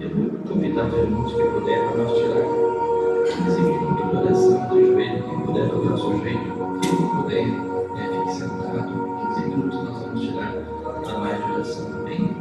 Eu vou convidar todo mundo que puder para nós tirar 15 minutos de oração do joelho. Quem puder dobrar o seu joelho, quem puder, fique sentado. 15 minutos nós vamos tirar a mais de oração também.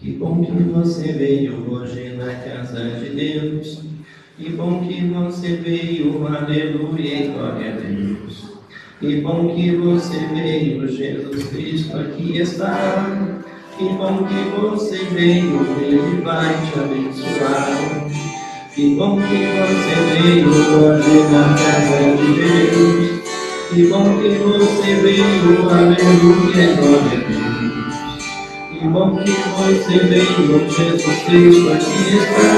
Que bom que você veio hoje na casa de Deus. Que bom que você veio, aleluia, glória a Deus. Que bom que você veio, Jesus Cristo aqui está. Que bom que você veio, Ele vai te abençoar. Que bom que você veio hoje na casa de Deus. Que bom que você veio, aleluia, glória a Deus. Que bom que você veio, Jesus Cristo aqui está.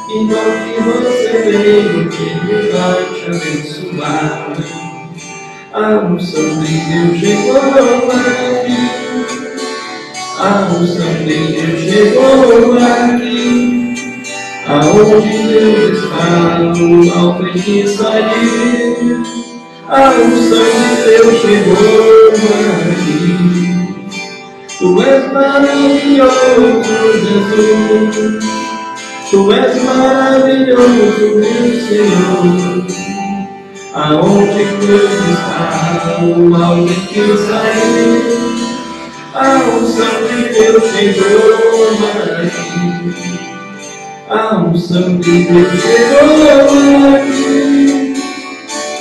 Que bom que você veio, que Ele vai te abençoar. A unção de Deus chegou aqui. A unção de Deus chegou aqui. Aonde Deus está, o mal tem que sair. A unção de Deus chegou aqui. Tu és maravilhoso, Jesus. Tu és maravilhoso, meu Senhor. Aonde Deus está, o mal tem que sair. A unção de Deus chegou aqui. A unção de Deus chegou aqui.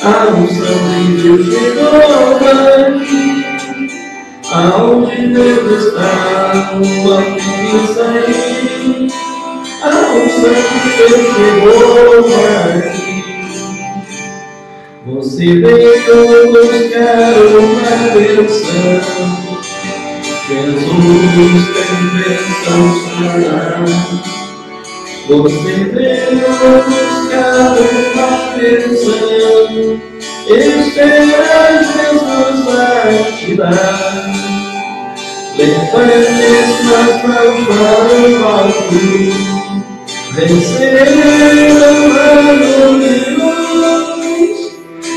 A unção de Deus chegou aqui. Aonde Deus está, o mal tem que sair. A unção de Deus chegou aqui. Você veio buscar uma bênção. Jesus tem bênçãos para dar. Você veio buscar uma bênção. Espera, Jesus vai te dar. Levante suas mãos para o alto. Receba o raio de luz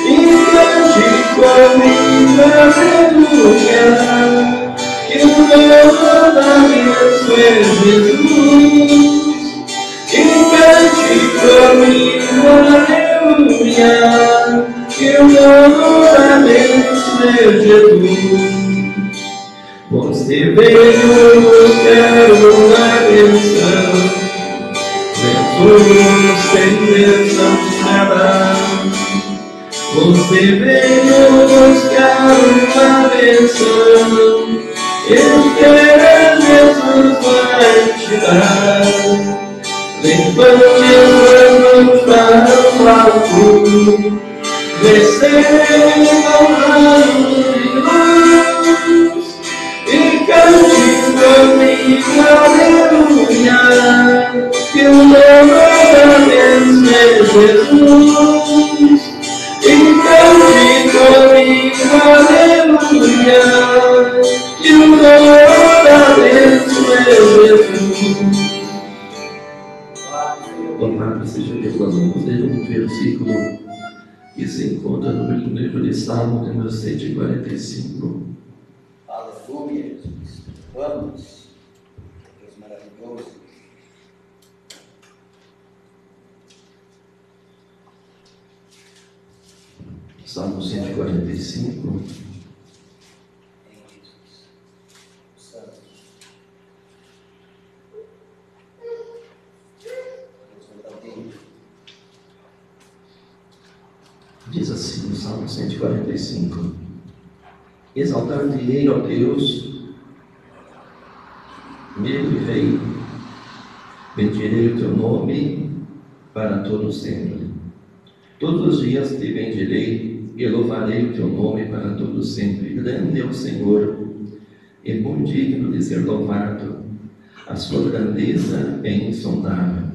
e cante comigo, aleluia. Que o meu mandamento é Jesus. E cante comigo, aleluia. Que o meu mandamento é Jesus. Você veio buscar uma bênção. Jesus tem bênçãos para dar. Você veio buscar uma bênção. Espera, Jesus vai te dar. Levante as mãos para o alto. Receba o raio de luz e cante comigo, aleluia. Que o meu mandamento é Jesus. E cante comigo, aleluia. Que o meu mandamento é Jesus. Louvado seja Deus. Nós vamos ler um versículo que se encontra no livro de Salmo, número 145. Aleluia, Jesus. Vamos. Deus maravilhoso. Salmo 145. Diz assim no Salmo 145: Exaltar-te-ei, ó Deus, meu Rei, bendirei o teu nome para todo sempre. Todos os dias te bendirei e louvarei o teu nome para todo sempre. Grande é o Senhor e muito digno de ser louvado. A sua grandeza é insondável.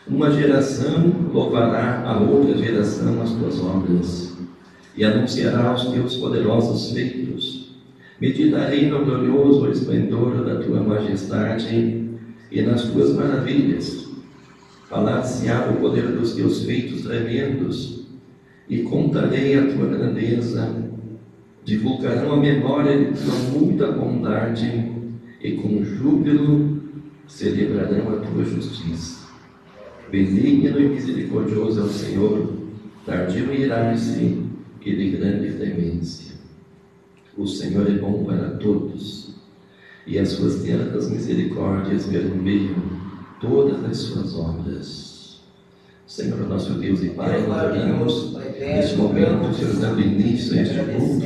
Uma geração louvará a outra geração as tuas obras e anunciará os teus poderosos feitos. Meditarei no glorioso esplendor da tua majestade e nas tuas maravilhas. Falar-se-á o poder dos teus feitos tremendos e contarei a tua grandeza. Divulgarão a memória de tua muita bondade e com júbilo celebrarão a tua justiça. Benigno e misericordioso é o Senhor, tardio em irar-se e de grande clemência. O Senhor é bom para todos, e as suas ternas misericórdias permeiam todas as suas obras. Senhor, nosso Deus e Pai, nós oramos neste momento, Senhor, dando início a este culto.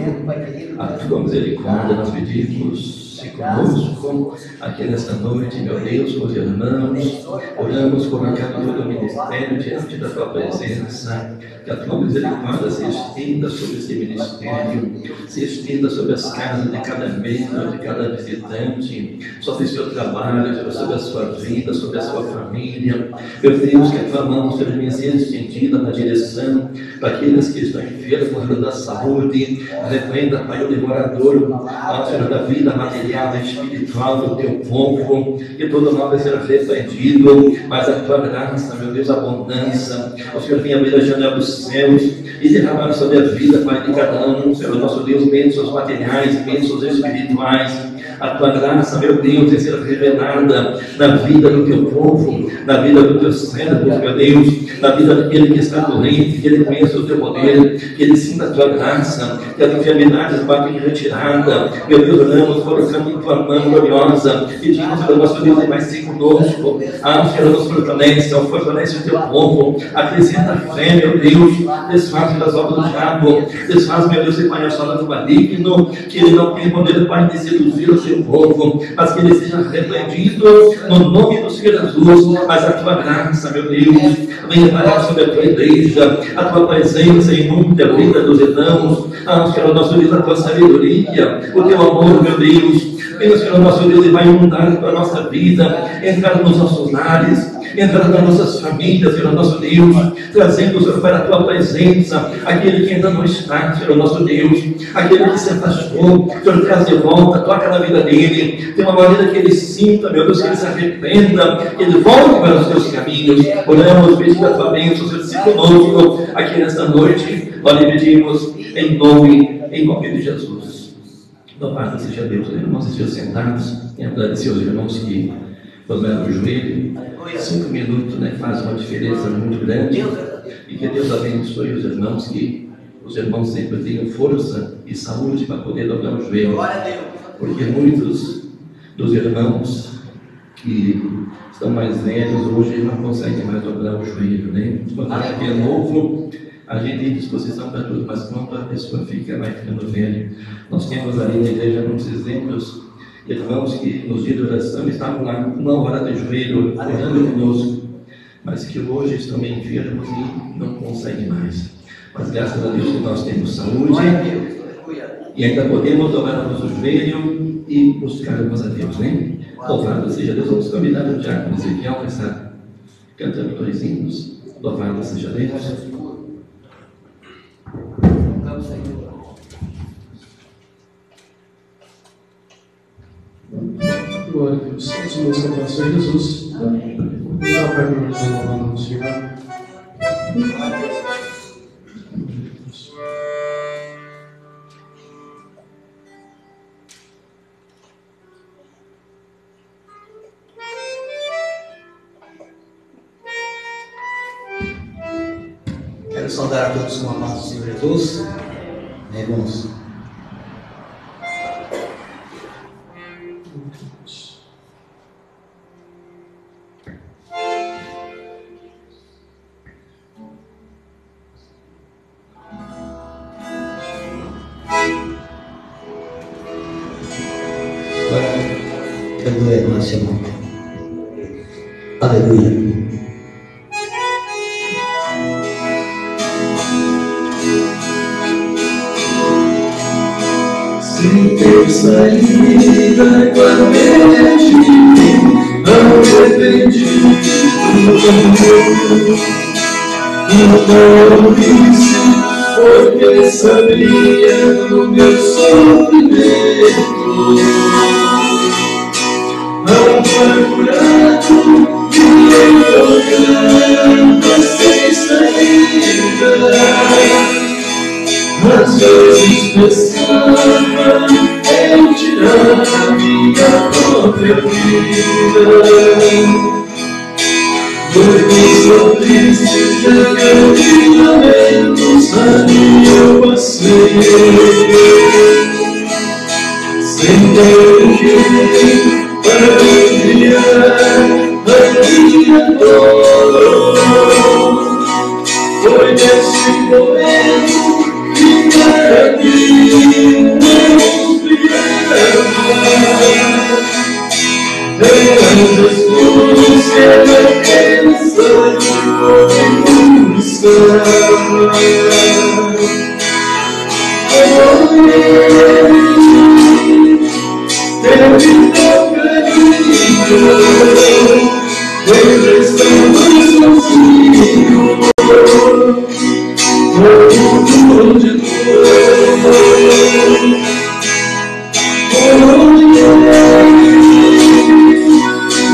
A tua misericórdia nós pedimos, se conosco, aqui nesta noite, meu Deus, com os irmãos, oramos por cada todo o ministério diante da tua presença, que a tua misericórdia se estenda sobre esse ministério, se estenda sobre as casas de cada membro, de cada visitante, sobre o seu trabalho, sobre a sua vida, sobre a sua família. Meu Deus, que a tua mão seja estendida na direção para aqueles que estão enfermos da saúde. Repreenda, Pai, o devorador, Senhor, da vida material e espiritual do teu povo, que todo mal vai ser arrependido, mas a tua graça, meu Deus, abundância, o Senhor venha abrir a janela dos céus e derramar sobre a vida, Pai, de cada um, Senhor, nosso Deus, bênçãos materiais, bênçãos espirituais. A tua graça, meu Deus, tem sido revelada na vida do teu povo, na vida do teu servo, meu Deus, na vida daquele que está doente, que ele conheça o teu poder, que ele sinta a tua graça, que as enfermidades batem em retirada. Meu Deus, oramos, colocando em tua mão gloriosa, pedimos pelo nosso Deus, e vai ser conosco. Senhor, nos fortalece o teu povo, acrescenta fé, meu Deus, desfaz das obras do diabo, desfaz, meu Deus, e Pai, a sola do maligno, que ele não tenha poder, Pai, de seduzir o seu povo, mas que ele seja arrependido no nome do Senhor Jesus. Mas a tua graça, meu Deus, venha parar sobre a tua igreja, a tua presença em muita vida dos irmãos. Senhor, nosso Deus, a tua sabedoria, o teu amor, meu Deus, venha, Senhor, nosso Deus, e vai inundar para a nossa vida, entrar nos nossos lares, entrar nas nossas famílias, Senhor, nosso Deus, trazendo, Senhor, para a tua presença aquele que ainda não está, Senhor, nosso Deus, aquele que se afastou, Senhor, traz de volta, toca na vida dele, de uma maneira que ele sinta, meu Deus, que ele se arrependa, que ele volte para os teus caminhos. Oramos, pedindo a tua bênção, Senhor, se conosco aqui nesta noite, nós lhe pedimos em nome de Jesus. Louvado seja Deus. Os irmãos estejam sentados e agradecer aos irmãos que dobram o joelho. 5 minutos, né, faz uma diferença muito grande. E que Deus abençoe os irmãos, que os irmãos sempre tenham força e saúde para poder dobrar o joelho. Porque muitos dos irmãos que estão mais velhos hoje não conseguem mais dobrar o joelho, né? Quando a gente é novo, a gente tem disposição para tudo, mas quando a pessoa vai ficando velha, nós temos ali na igreja muitos exemplos, irmãos que nos dias de oração estavam lá 1 hora de joelho orando conosco, mas que hoje estão enfermos e não conseguem mais. Mas graças a Deus que nós temos saúde e ainda podemos dobrar o nosso joelho e buscarmos a Deus, né? Louvado seja Deus. Vamos convidar o diácono Ezequiel para estar cantando 2 hinos. Louvado seja Deus. Glória a Deus. As músicas para o Senhor Jesus. Dá o Pai para nós louvando o Senhor. Quero saudar a todos com a paz do Senhor Jesus, irmãos. Perdoe nós, Senhor. Aleluia. Sem ter saída, igualmente arrependido, não disse, porque sabia do meu sofrimento. Amargurado e encontrando sem saída, às vezes pensava em tirar minha própria vida. Muitos são tristes e lamentos ali eu passei, sem ter ninguém para enviar a minha dor. Foi nesse momento que para mim não brilhava. Era Jesus que era pensante como estava. Teve meu carinho, quando estava sozinho, como de dor.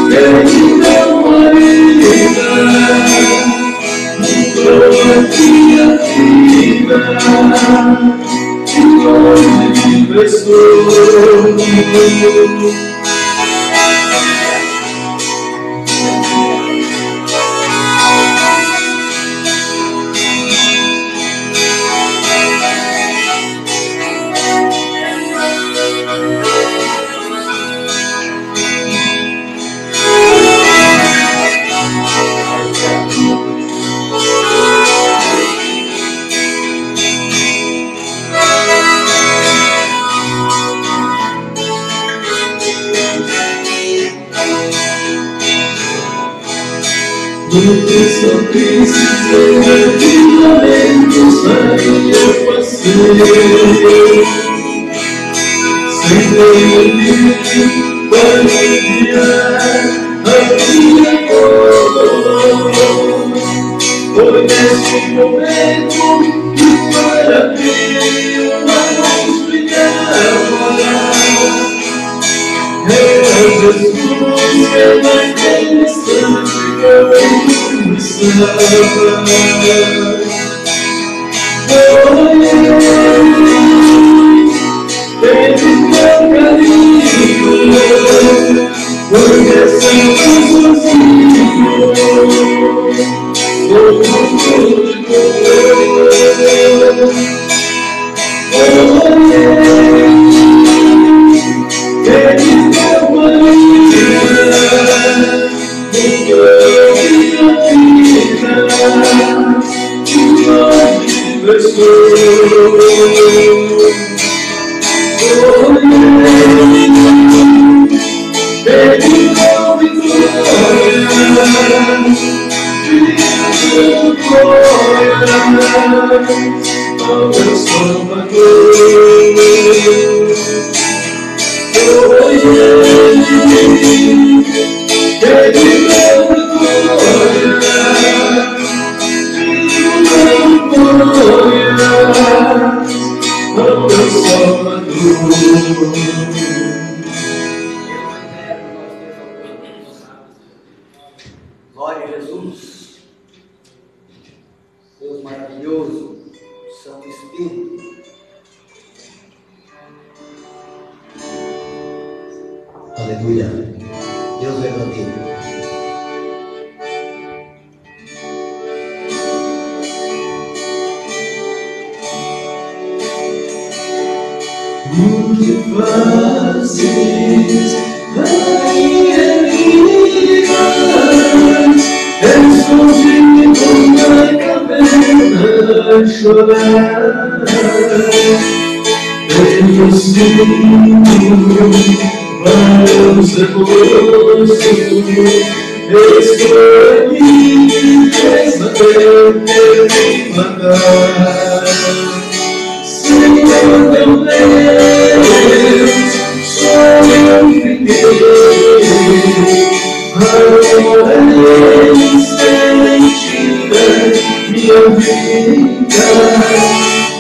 Ele deu uma vida, mudou a minha vida, de onde estou. Muitos são tristes e lamentos aí eu passei, sem ter ninguém para enviar a minha dor. Foi nesse momento que para mim uma luz brilhava. Era Jesus que naquele instante eu estava. Teve meu carinho, porque estava sozinho, como de dor. Ele deu uma vida, mudou minha vida, de onde estou. Ele deu vitória, de glória ao meu Salvador. Foi ele deu glória, ao meu Salvador. Glória a Jesus, Deus maravilhoso, Santo Espírito. Aleluia, Deus verdadeiro. O que fazes, Rainha minha, és onde me torna caverna a chorar. Tenho sido Vamos depois, estou aqui, quer saber que me mandar. Senhor meu Deus, só eu fiquei. Agora sentida minha vida,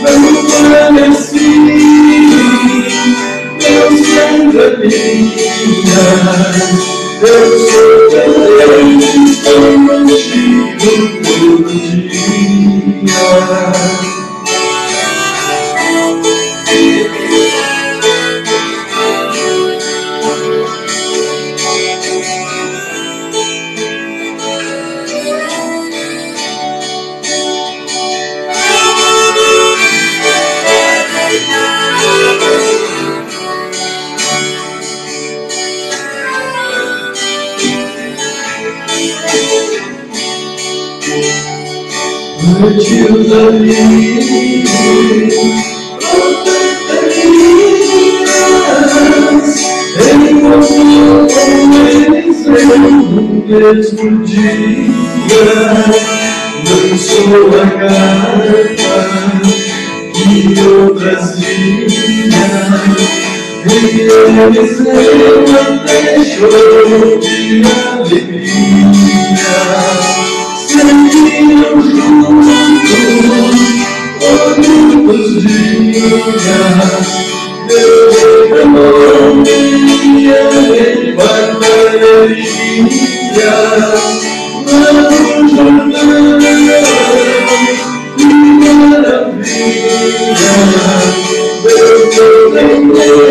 não fale assim, não se engania. Eu sou feliz, estou contigo todo dia. Partiu dali, ele encontrou com eles no mesmo dia, lançou a carta que eu trazia, e eles até chorou de alegria. Seguiam juntos todos os dias, Deus derramou minha batalha lá no Jordão, que maravilha, Deus defendeu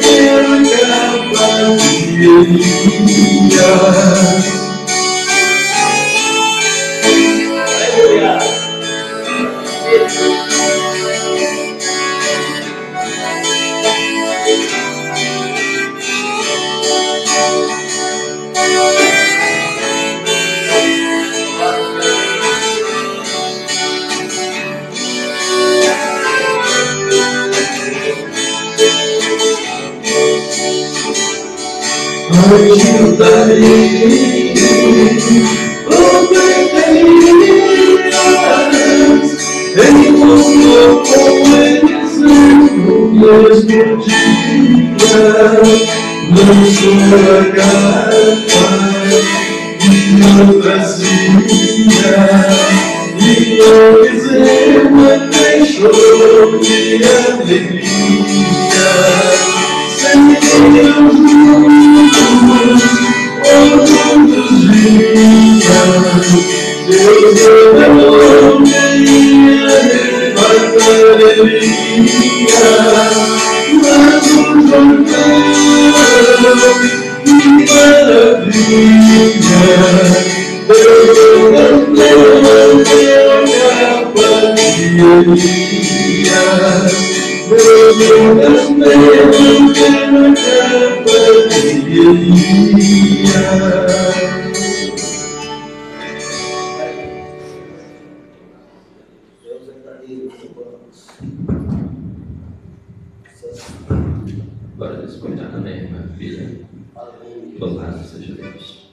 pela capa de Elias. Partiu dali, ele encontrou com eles no mesmo dia, lançou a carta que eu trazia, e Eliseu até chorou de alegria. Seguiam juntos todos os dias, Deus derramou minha batalha, lá no Jordão, que maravilha, Deus derramou minha capa de Elias. Deus derramou minha capa de Elias. Agora despertar também, minha filha. Louvado seja Deus.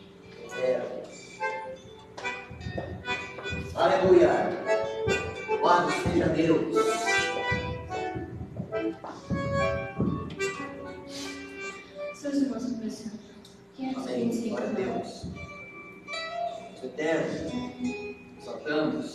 Aleluia. Louvado seja Deus. Seus irmãos conversando. Amém. Glória a Deus. Eterno. Soltamos.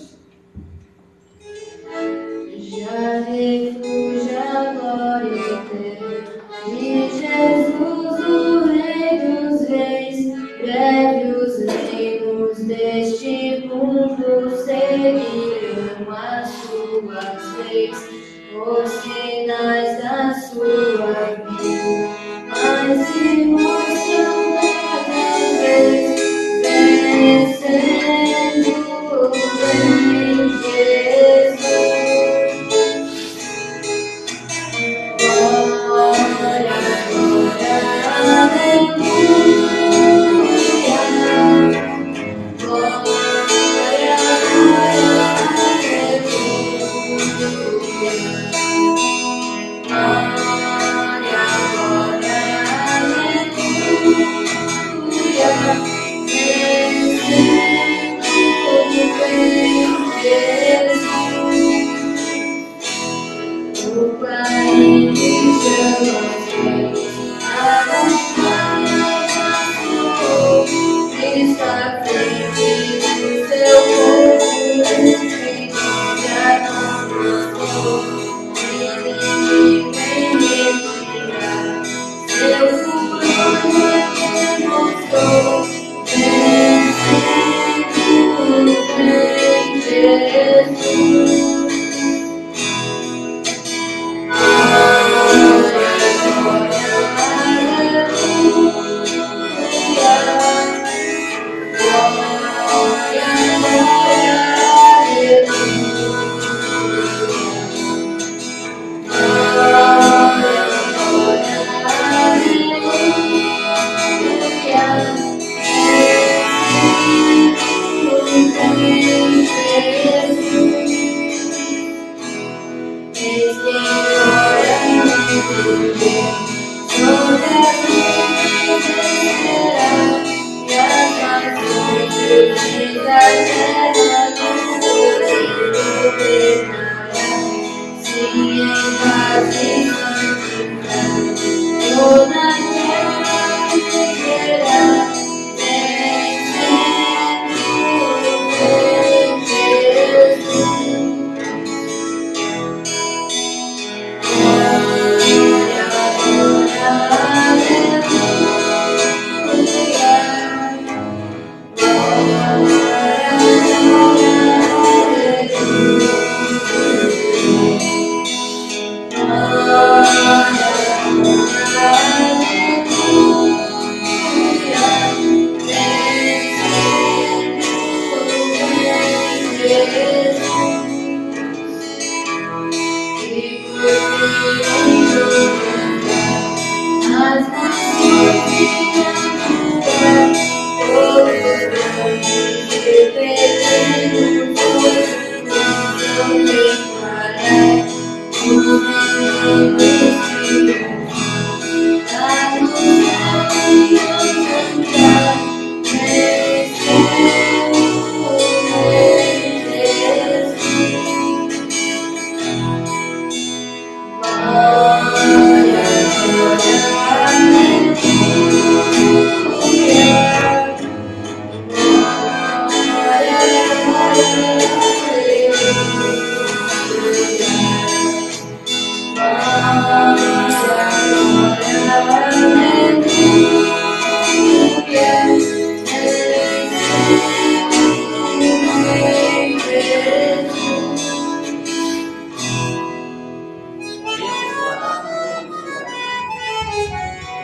Já refugia a glória eterna de Jesus, o Rei dos Reis. Breve os reinos deste mundo seguirão as suas leis, os sinais da sua vida. Mas se mostram cada vez vencendo em Jesus. Glória, glória, aleluia. Glória, glória, aleluia.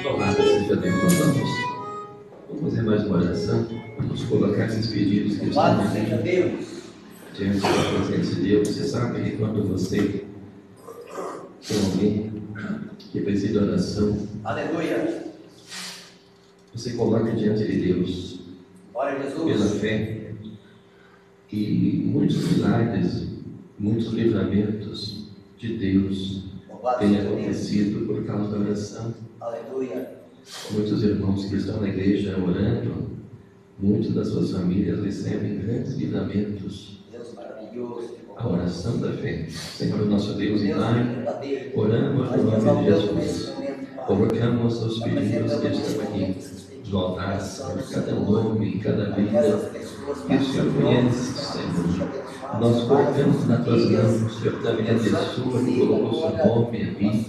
Louvado seja Deus. Vamos fazer mais uma oração. Vamos colocar esses pedidos que estão Louvado seja Deus. diante da presença de Deus. Você sabe que quando você tem alguém que precisa de oração, Aleluia. você coloca diante de Deus Glória a pela Jesus. fé. E muitos milagres, muitos livramentos de Deus Louvado têm seja Deus. acontecido por causa da oração. Aleluia. Muitos irmãos que estão na igreja orando, muitas das suas famílias recebem grandes livramentos. Deus maravilhoso. A oração da fé. Senhor, nosso Deus e Deus Pai, verdadeiro. oramos Nós no nome de exaltamos nesse Jesus. momento, Pai. Colocamos os Nós pedidos que apresentamos estão nesse aqui momento esses pedidos. no altar, Oração, por cada Senhor. nome, cada vida Essas pessoas que o Senhor conhece, Senhor. Nós colocamos nas tuas mãos, o Senhor também abençoa, que colocou seu nome ali.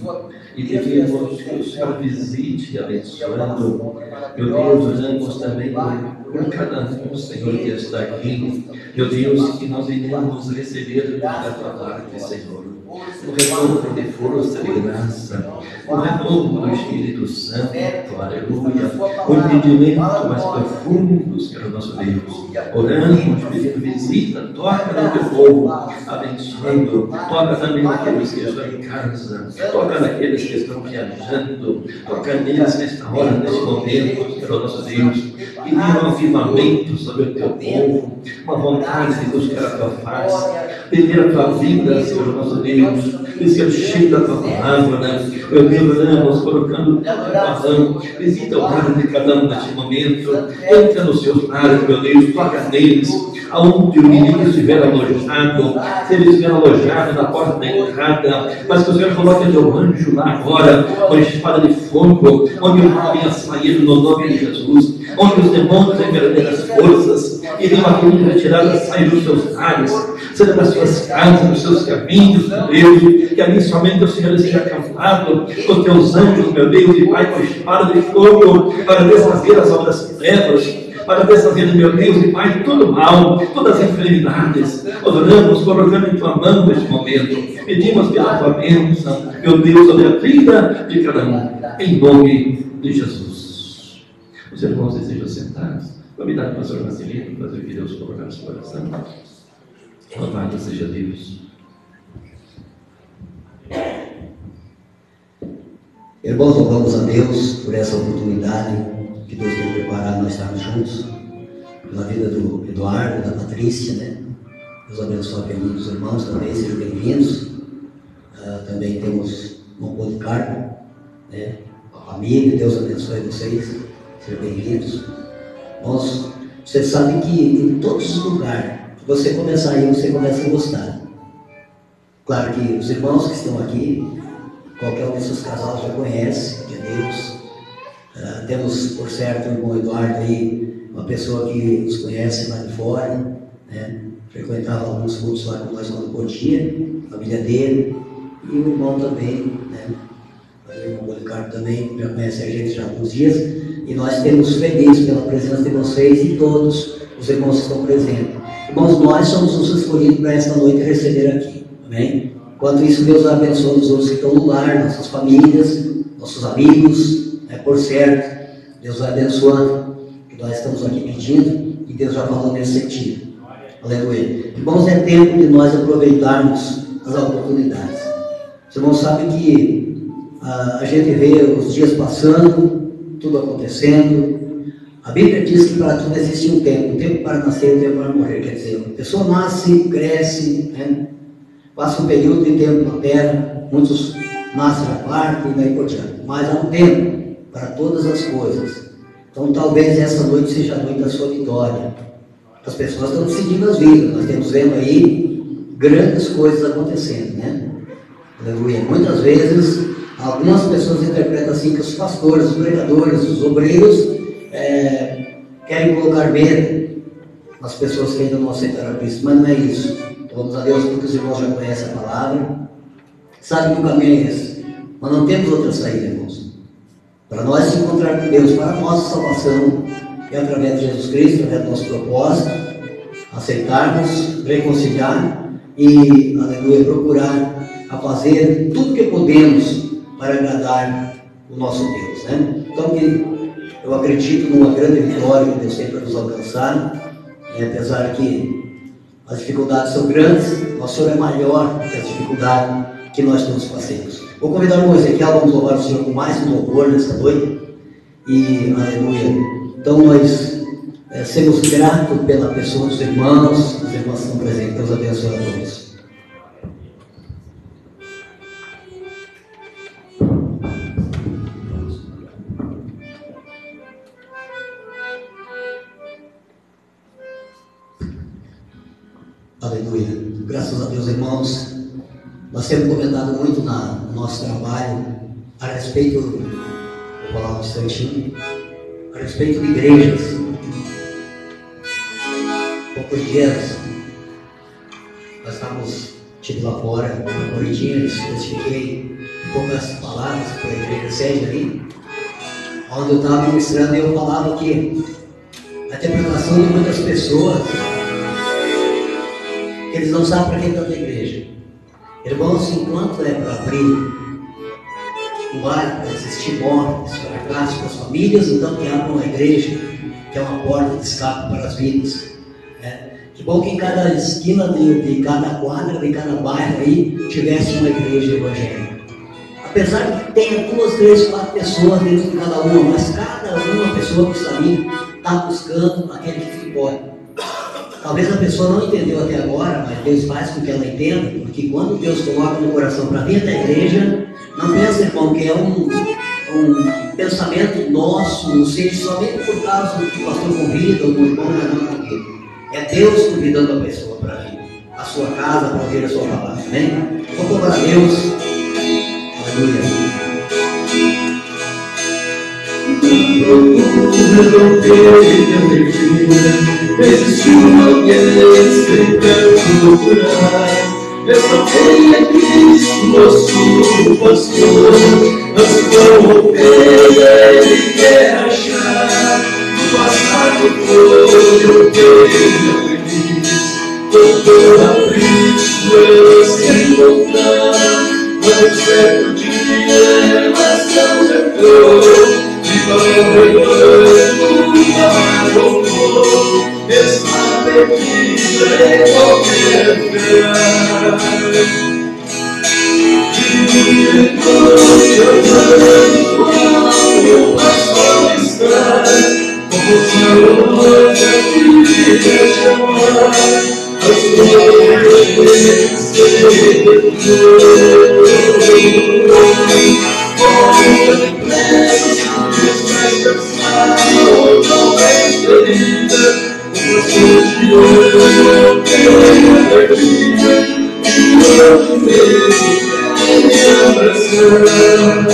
E pedimos que o Senhor visite, abençoando. Meu Deus, oramos também por cada um, Senhor, que está aqui. Meu Deus, que nós iremos receber da tua parte, Senhor. Um renovo de força, de graça, um renovo do Espírito Santo, aleluia. Um entendimento mais profundo, Senhor nosso Deus. Oramos, pedindo visita, toca no teu povo, abençoando, toca também naqueles que estão em casa, toca naqueles que estão viajando, toca neles nesta hora, neste momento, Senhor nosso Deus. E dê um avivamento sobre o teu povo, uma vontade de buscar a tua face, pedir a tua vida, Senhor nosso Deus, e ser cheio da tua palavra, né? Meu Deus, oramos, colocando o teu coração, visita o lar de cada um neste momento, entra nos seus lares, meu Deus, toca neles, aonde o inimigo estiver alojado, se ele estiver alojado na porta da entrada, mas que o Senhor coloque teu anjo lá agora, com espada de fogo, onde o mal venha sair no nome de Jesus, onde os demônios em verdadeiras forças iriam aqui retirada, sair dos seus lares, seja das suas casas, dos seus caminhos, meu Deus, que ali somente o Senhor esteja acampado com teus anjos, meu Deus, e Pai, com espada de fogo, para desfazer as obras trevas, para desfazer, meu Deus, e Pai, todo mal, todas as enfermidades. Nós oramos, colocando em tua mão neste momento, pedimos pela tua bênção, meu Deus, sobre a vida de cada um, em nome de Jesus. Os irmãos desejam sentados. Convidado o pastor Marcelino para fazer o que Deus colocar na sua oração. Louvado seja Deus. Irmãos, louvamos a Deus por essa oportunidade que Deus tem preparado nós estarmos juntos, pela vida do Eduardo, da Patrícia, né? Deus abençoe a vida dos irmãos também, sejam bem-vindos. Também temos o irmão Policarpo, né? A família, Deus abençoe vocês, sejam bem-vindos. Irmãos, você sabe que em todos os lugares que você começar a ir, você começa a gostar. Claro que os irmãos que estão aqui, qualquer um desses casais já conhece, que é Deus. Temos, por certo, o irmão Eduardo aí, uma pessoa que nos conhece lá de fora, né? Frequentava alguns cultos lá com nós quando podia, a família dele, e o irmão também, né? O irmão Policarpo também já conhece a gente já há alguns dias, e nós temos felizes pela presença de vocês e todos os irmãos que estão presentes. Irmãos, nós somos os escolhidos para esta noite receber aqui, amém? Enquanto isso, Deus abençoe os outros que estão no lar, nossas famílias, nossos amigos, né? Por certo, Deus vai abençoando, que nós estamos aqui pedindo, e Deus já falou nesse sentido. Aleluia. Irmãos, é tempo de nós aproveitarmos as oportunidades. Os irmãos sabem que a gente vê os dias passando, tudo acontecendo. A Bíblia diz que para tudo existe um tempo para nascer e um tempo para morrer. Quer dizer, a pessoa nasce, cresce, né? Passa um período de tempo na terra, muitos nascem na parte e daí por diante. Mas há um tempo para todas as coisas. Então talvez essa noite seja a noite da sua vitória. As pessoas estão decidindo as vidas, nós estamos vendo aí grandes coisas acontecendo, né? Aleluia. Muitas vezes, algumas pessoas interpretam assim que os pastores, os pregadores, os obreiros querem colocar medo nas pessoas que ainda não aceitaram Cristo, mas não é isso. Vamos a Deus porque os irmãos já conhecem a palavra, sabem que o caminho é esse, mas não temos outra saída, irmãos. Para nós se encontrar com Deus, para a nossa salvação, é através de Jesus Cristo, através do nosso propósito, aceitarmos, reconciliar e, aleluia, procurar a fazer tudo que podemos para agradar o nosso Deus, né? Então, eu acredito numa grande vitória que Deus tem para nos alcançar, né? Apesar que as dificuldades são grandes, nosso Senhor é maior que as dificuldades que nós nos passemos. Vou convidar o irmão Ezequiel, vamos louvar o Senhor com mais um louvor nesta noite e, aleluia. Então nós sermos gratos pela pessoa dos irmãos, os irmãos que estão presentes. Deus abençoe a todos. Aleluia. Graças a Deus, irmãos. Nós temos comentado muito no nosso trabalho a respeito, vou falar um instantinho, a respeito de igrejas. Poucos dias nós estávamos lá fora, na corridinha, especifiquei poucas palavras para a igreja sede ali, onde eu estava ministrando e eu falava que a interpretação de muitas pessoas, que eles não sabem para que tanta igreja. Irmãos, enquanto é para abrir um bar, para existir mortes, para casa, para as famílias, então que abram uma igreja, que é uma porta de escape para as vidas. Que bom que em cada esquina de cada quadra, de cada bairro aí, tivesse uma igreja evangélica. Apesar que tenha 2, 3, 4 pessoas dentro de cada uma, mas cada uma pessoa que está ali está buscando aquele que pode. Talvez a pessoa não entendeu até agora, mas Deus faz com que ela entenda, porque quando Deus coloca no coração para dentro da igreja, não pensa, irmão, que é um pensamento nosso, não seja somente por causa do que o pastor convida ou do irmão não convida. É Deus convidando a pessoa para vir à sua casa, para ouvir a sua palavra, amém? Vamos louvar a Deus. Aleluia. Existiu alguém tentando curar. Essa foi a Cristo, nosso pastor. A sua ovelha ele quer achar. No passado todo ele feliz. Todo aflito ele se encontrar. Mas um certo dia ela se ausentou. Viva o rebanho, voltou, está perdida em qualquer lugar. Dia e noite amando onde o pastor está, como o Senhor te quer chamar, as flores se retornam. vem me abraçar.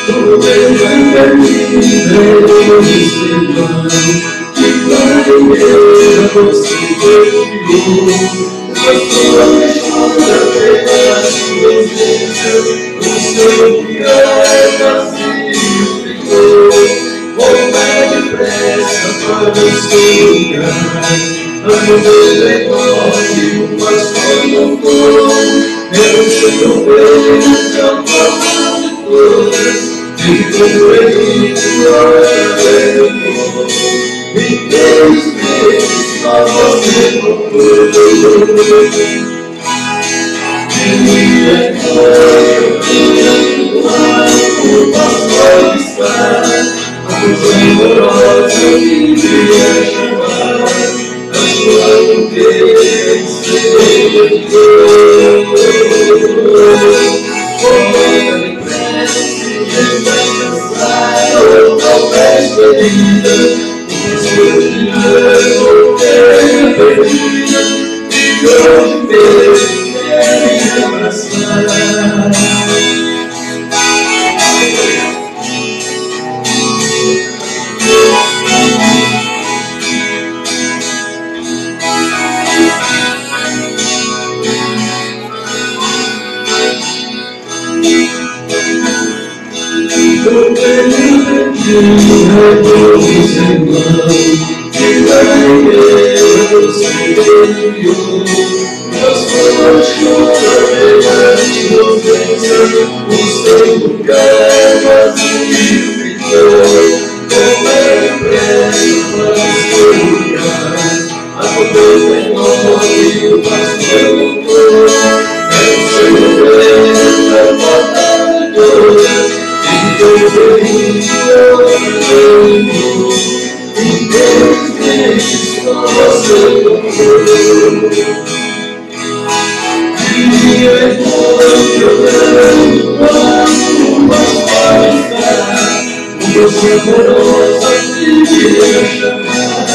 Tudo bem, vai me observar, que vai me você viu. Pastor, me chora pela sua ausência, o seu lugar vazio ficou. Voltar depressa para o seu lugar, a ovelha corre, o pastor voltou. Eu sei o bem, é o favor de todas. E como ele glória e Deus fez, só você procurou. E é o pastor está, a coisa amorosa que queria chamar, a sua nudez seja de Deus. Ou talvez ferida, o seu dinheiro é perdida, e hoje mesmo quer me abraçar. Eu tenho aqui o Senhor, que vai ver você viu. Pastor, chora perante você, o seu lugar vazio ficou. Como é pressa para o seu lugar, a poder tem nome, o pastor voltou. É o seu bem, a vontade de todas. Deus e Deus fez com você procurou. E é noite olhando quando o pastor está, o Deus amoroso que queria chamar,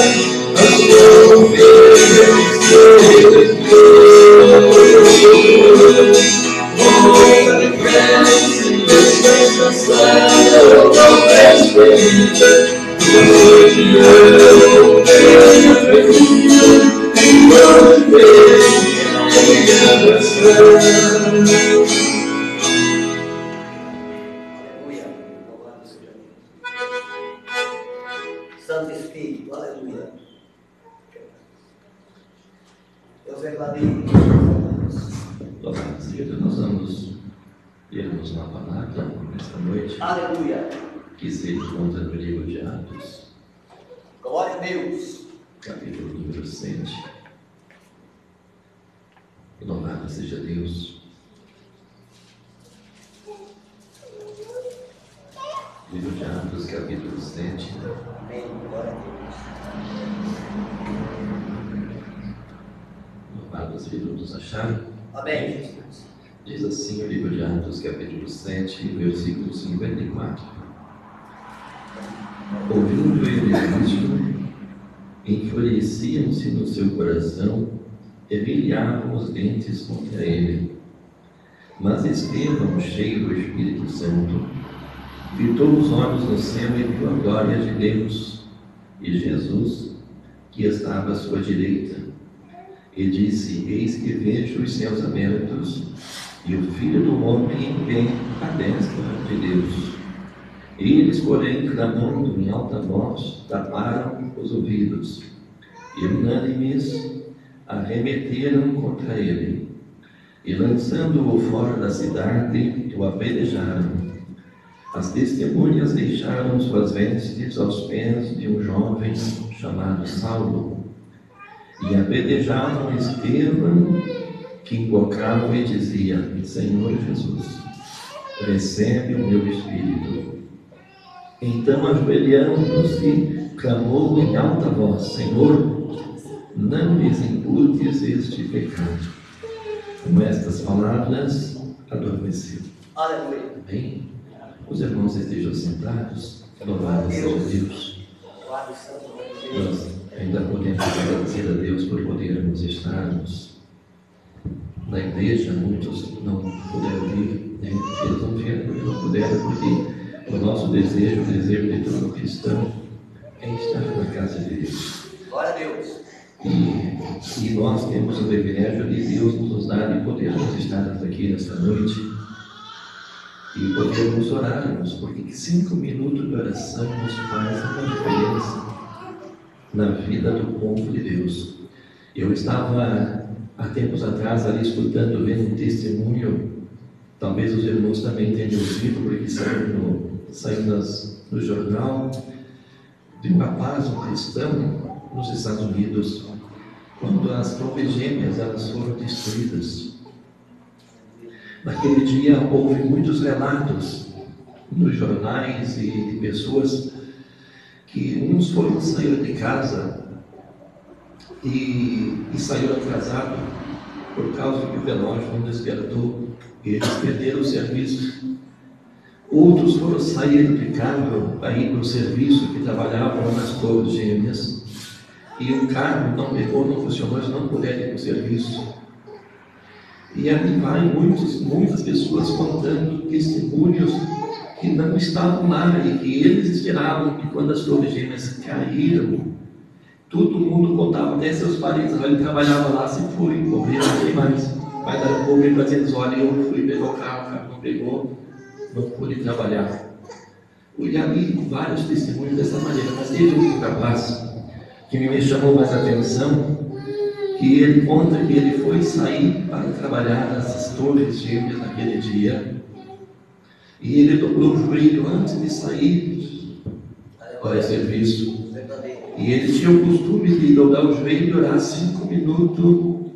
a sua ovelha seja de Deus. Volta depressa, descansada, ou talvez ferida, hoje eu tenho ferida, e hoje mesmo me abraçar. Aleluia, louvado seja Deus. Santo Espírito, aleluia. Deus é glorioso. Louvado seja Deus, nós vamos lermos uma palavra nesta noite. Aleluia. Que se encontra no livro de Atos, Glória a Deus. capítulo número 7. Louvado seja Deus. Livro de Atos, capítulo 7. Amém. Glória a Deus. Louvado seja Deus, nos acharam? Amém, Jesus. Diz assim o livro de Atos, capítulo 7, versículo 54. Ouvindo eles isto, enfureciam-se no seu coração e brilhavam os dentes contra ele. Mas Estevão, cheio do Espírito Santo, fitou os olhos no céu e viu a glória de Deus e Jesus, que estava à sua direita, e disse: Eis que vejo os céus abertos e o Filho do Homem em pé à destra de Deus. Eles, porém, clamando em alta voz, taparam os ouvidos e, unânimes, arremeteram contra ele, e, lançando-o fora da cidade, o apedrejaram. As testemunhas deixaram suas vestes aos pés de um jovem chamado Saulo, e apedrejavam Estevão, que invocava e dizia: Senhor Jesus, recebe o meu espírito. Então, ajoelhando-se, clamou em alta voz: Senhor, não lhes imputes este pecado. Com estas palavras, adormeceu. Aleluia. Amém? Os irmãos estejam sentados. Louvado seja Deus. Guarda o santo nome de Deus. Nós ainda podemos agradecer a Deus por podermos estarmos na igreja. Muitos não puderam vir, né? Eles não vieram, não puderam, porque o nosso desejo, o desejo de todo cristão é estar na casa de Deus. Glória a Deus. E nós temos o privilégio de Deus nos dar e podermos estar aqui nesta noite e podermos orarmos, porque 5 minutos de oração nos faz uma diferença na vida do povo de Deus. Eu estava há tempos atrás ali escutando, vendo um testemunho, talvez os irmãos também tenham ouvido, porque saiu no jornal, de um rapaz, um cristão, nos Estados Unidos, quando as torres gêmeas elas foram destruídas. Naquele dia houve muitos relatos nos jornais e de pessoas que uns saíram de casa e saíram atrasados por causa que o relógio não despertou e eles perderam o serviço. Outros foram sair de carro para ir para o serviço, que trabalhavam nas torres gêmeas, e o carro não pegou, não funcionou, eles não puderam ir para o serviço. E ali vai muitas pessoas contando testemunhos que não estavam lá e que eles esperavam que quando as torres gêmeas caíram, todo mundo contava, até seus parentes, ele trabalhava lá, se foi, morreu, não tem mais. Vai dar um pouco para dizer, olha, eu fui pegar o carro não pegou, não pude trabalhar. Eu já li vários testemunhos dessa maneira, mas teve um rapaz que me chamou mais a atenção, que ele conta que ele foi sair para trabalhar nessas torres gêmeas naquele dia, e ele dobrou o joelho antes de sair para o serviço, e ele tinha o costume de dobrar o joelho e orar 5 minutos,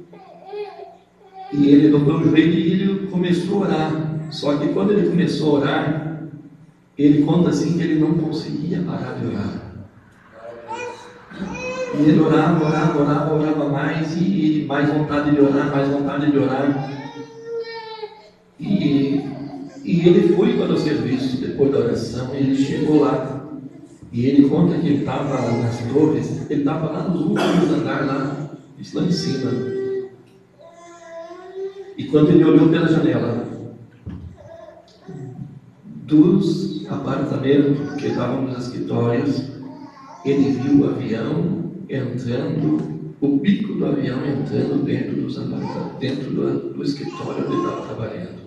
e ele dobrou o joelho e ele começou a orar. Só que quando ele começou a orar, ele conta assim que ele não conseguia parar de orar. E ele orava mais, e mais vontade de orar. E ele foi para o serviço depois da oração, ele chegou lá. E ele conta que ele estava nas torres, ele estava lá nos últimos andares, lá em cima. E quando ele olhou pela janela dos apartamentos que estavam nos escritórios, ele viu o avião entrando, o bico do avião entrando dentro dos apartamentos, dentro do escritório onde ele estava trabalhando.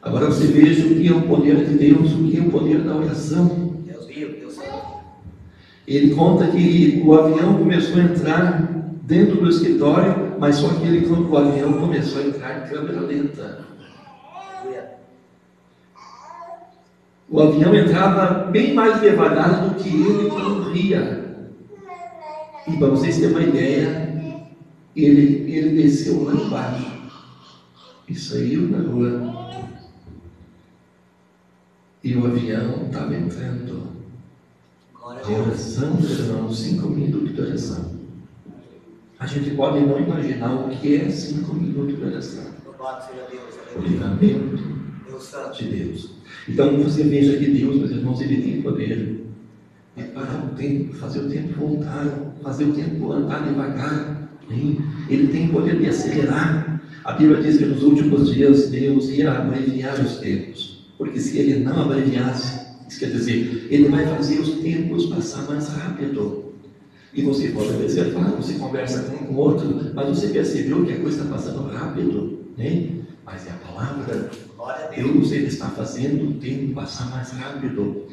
Agora você veja o que é o poder de Deus, o que é o poder da oração. Deus viu, Deus sabe. Ele conta que o avião começou a entrar dentro do escritório, mas só que o avião começou a entrar em câmera lenta. O avião entrava bem mais devagar do que ele corria. E para vocês terem uma ideia, ele desceu lá embaixo e saiu na rua. E o avião estava entrando. A oração, irmãos, 5 minutos de oração. A gente pode não imaginar o que é 5 minutos de oração. O livramento de Deus. Então você veja que Deus, meus irmãos, Ele tem poder de parar o tempo, fazer o tempo voltar, fazer o tempo andar devagar. Hein? Ele tem poder de acelerar. A Bíblia diz que nos últimos dias Deus ia abreviar os tempos. Porque se Ele não abreviasse, isso quer dizer, Ele vai fazer os tempos passar mais rápido. E você pode observar, você conversa com o outro, mas você percebeu que a coisa está passando rápido, né? Mas é a palavra. Deus, Ele está fazendo o tempo passar mais rápido.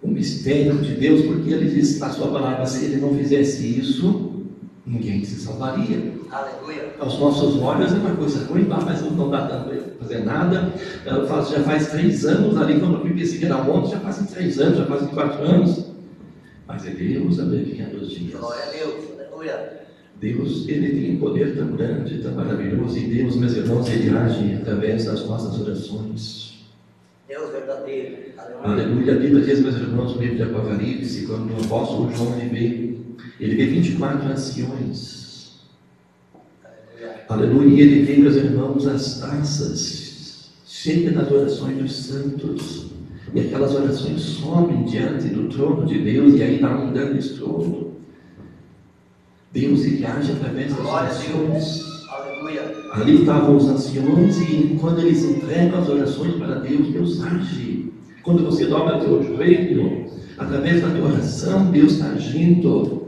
O mistério de Deus, porque Ele diz na sua palavra, se Ele não fizesse isso, ninguém se salvaria. Aleluia. Aos nossos olhos é uma coisa ruim, mas não dá tanto para fazer nada. Já faz 3 anos ali, quando eu fui perseguir a ontem, já fazem 3 anos, já fazem 4 anos. Mas é Deus abreviando os dias. Glória a Deus. Aleluia. Deus, Ele tem um poder tão grande, tão maravilhoso, e Deus, meus irmãos, Ele age através das nossas orações. Deus verdadeiro. Aleluia. A Bíblia diz, meus irmãos, no livro de Apocalipse, quando o apóstolo João ele vê 24 anciões. Aleluia. E ele vê, meus irmãos, as taças cheias das orações dos santos. E aquelas orações sobem diante do trono de Deus, e aí dá um grande estrondo. Deus ele age através das orações. Ali estavam os anciões, e quando eles entregam as orações para Deus, Deus age. Quando você dobra o teu joelho, através da tua oração, Deus está agindo.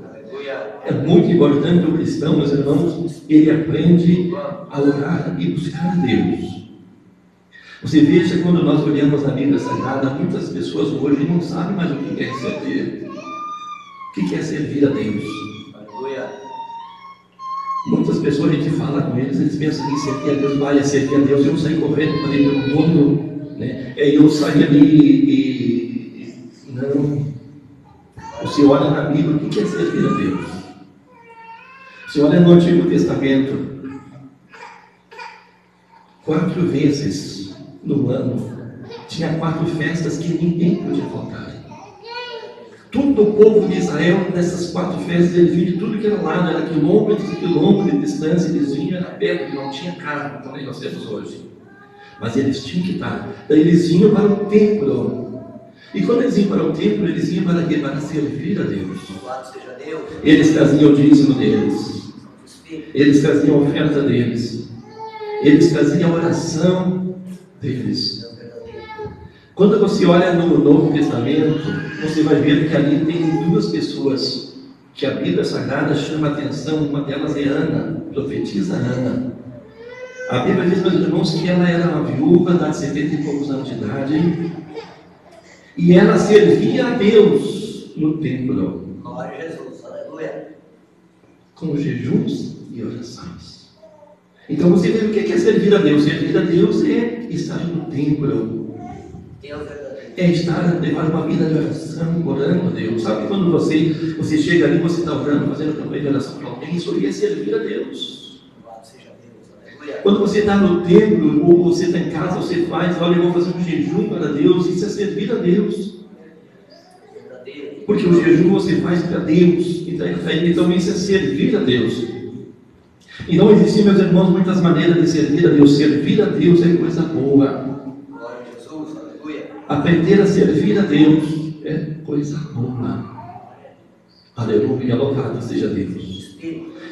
É muito importante o cristão, meus irmãos, ele aprende a orar e buscar a Deus. Você veja, quando nós olhamos a Bíblia Sagrada, muitas pessoas hoje não sabem mais o que é servir. O que é servir a Deus? Muitas pessoas, a gente fala com eles pensam que servir a Deus, vai servir a Deus. Eu saí correndo para ir pelo mundo, né? Eu saí ali não. Você olha na Bíblia, o que é servir a Deus? Você olha no Antigo Testamento, 4 vezes no ano, tinha 4 festas que ninguém podia faltar. Todo o povo de Israel, nessas 4 festas, ele vinha de tudo que era lado, era quilômetros e quilômetros de distância, eles vinham, era perto, que não tinha carro, como nós temos hoje. Mas eles tinham que estar. Daí eles vinham para o templo. E quando eles iam para o templo, eles vinham para quê? Para servir a Deus. Eles traziam o dízimo deles. Eles traziam a oferta deles. Eles traziam a oração deles. Quando você olha no Novo Testamento, você vai ver que ali tem 2 pessoas que a Bíblia Sagrada chama a atenção. Uma delas é Ana, profetisa Ana. A Bíblia diz, meus irmãos, que ela era uma viúva de 70 e poucos anos de idade, e ela servia a Deus no templo. Glória a Jesus, aleluia. Com jejuns e orações. Então você vê o que é servir a Deus. Servir a Deus é estar no templo. É estar, levar uma vida de oração, orando a Deus. Sabe quando você chega ali, você está orando, fazendo campanha de oração para alguém, isso aí é servir a Deus. Quando você está no templo, ou você está em casa, você faz, olha, eu vou fazer um jejum para Deus, isso é servir a Deus. Porque o jejum você faz para Deus, então isso é servir a Deus. E não existem, meus irmãos, muitas maneiras de servir a Deus. Servir a Deus é coisa boa. Aprender a servir a Deus é coisa boa. Aleluia, louvado seja Deus.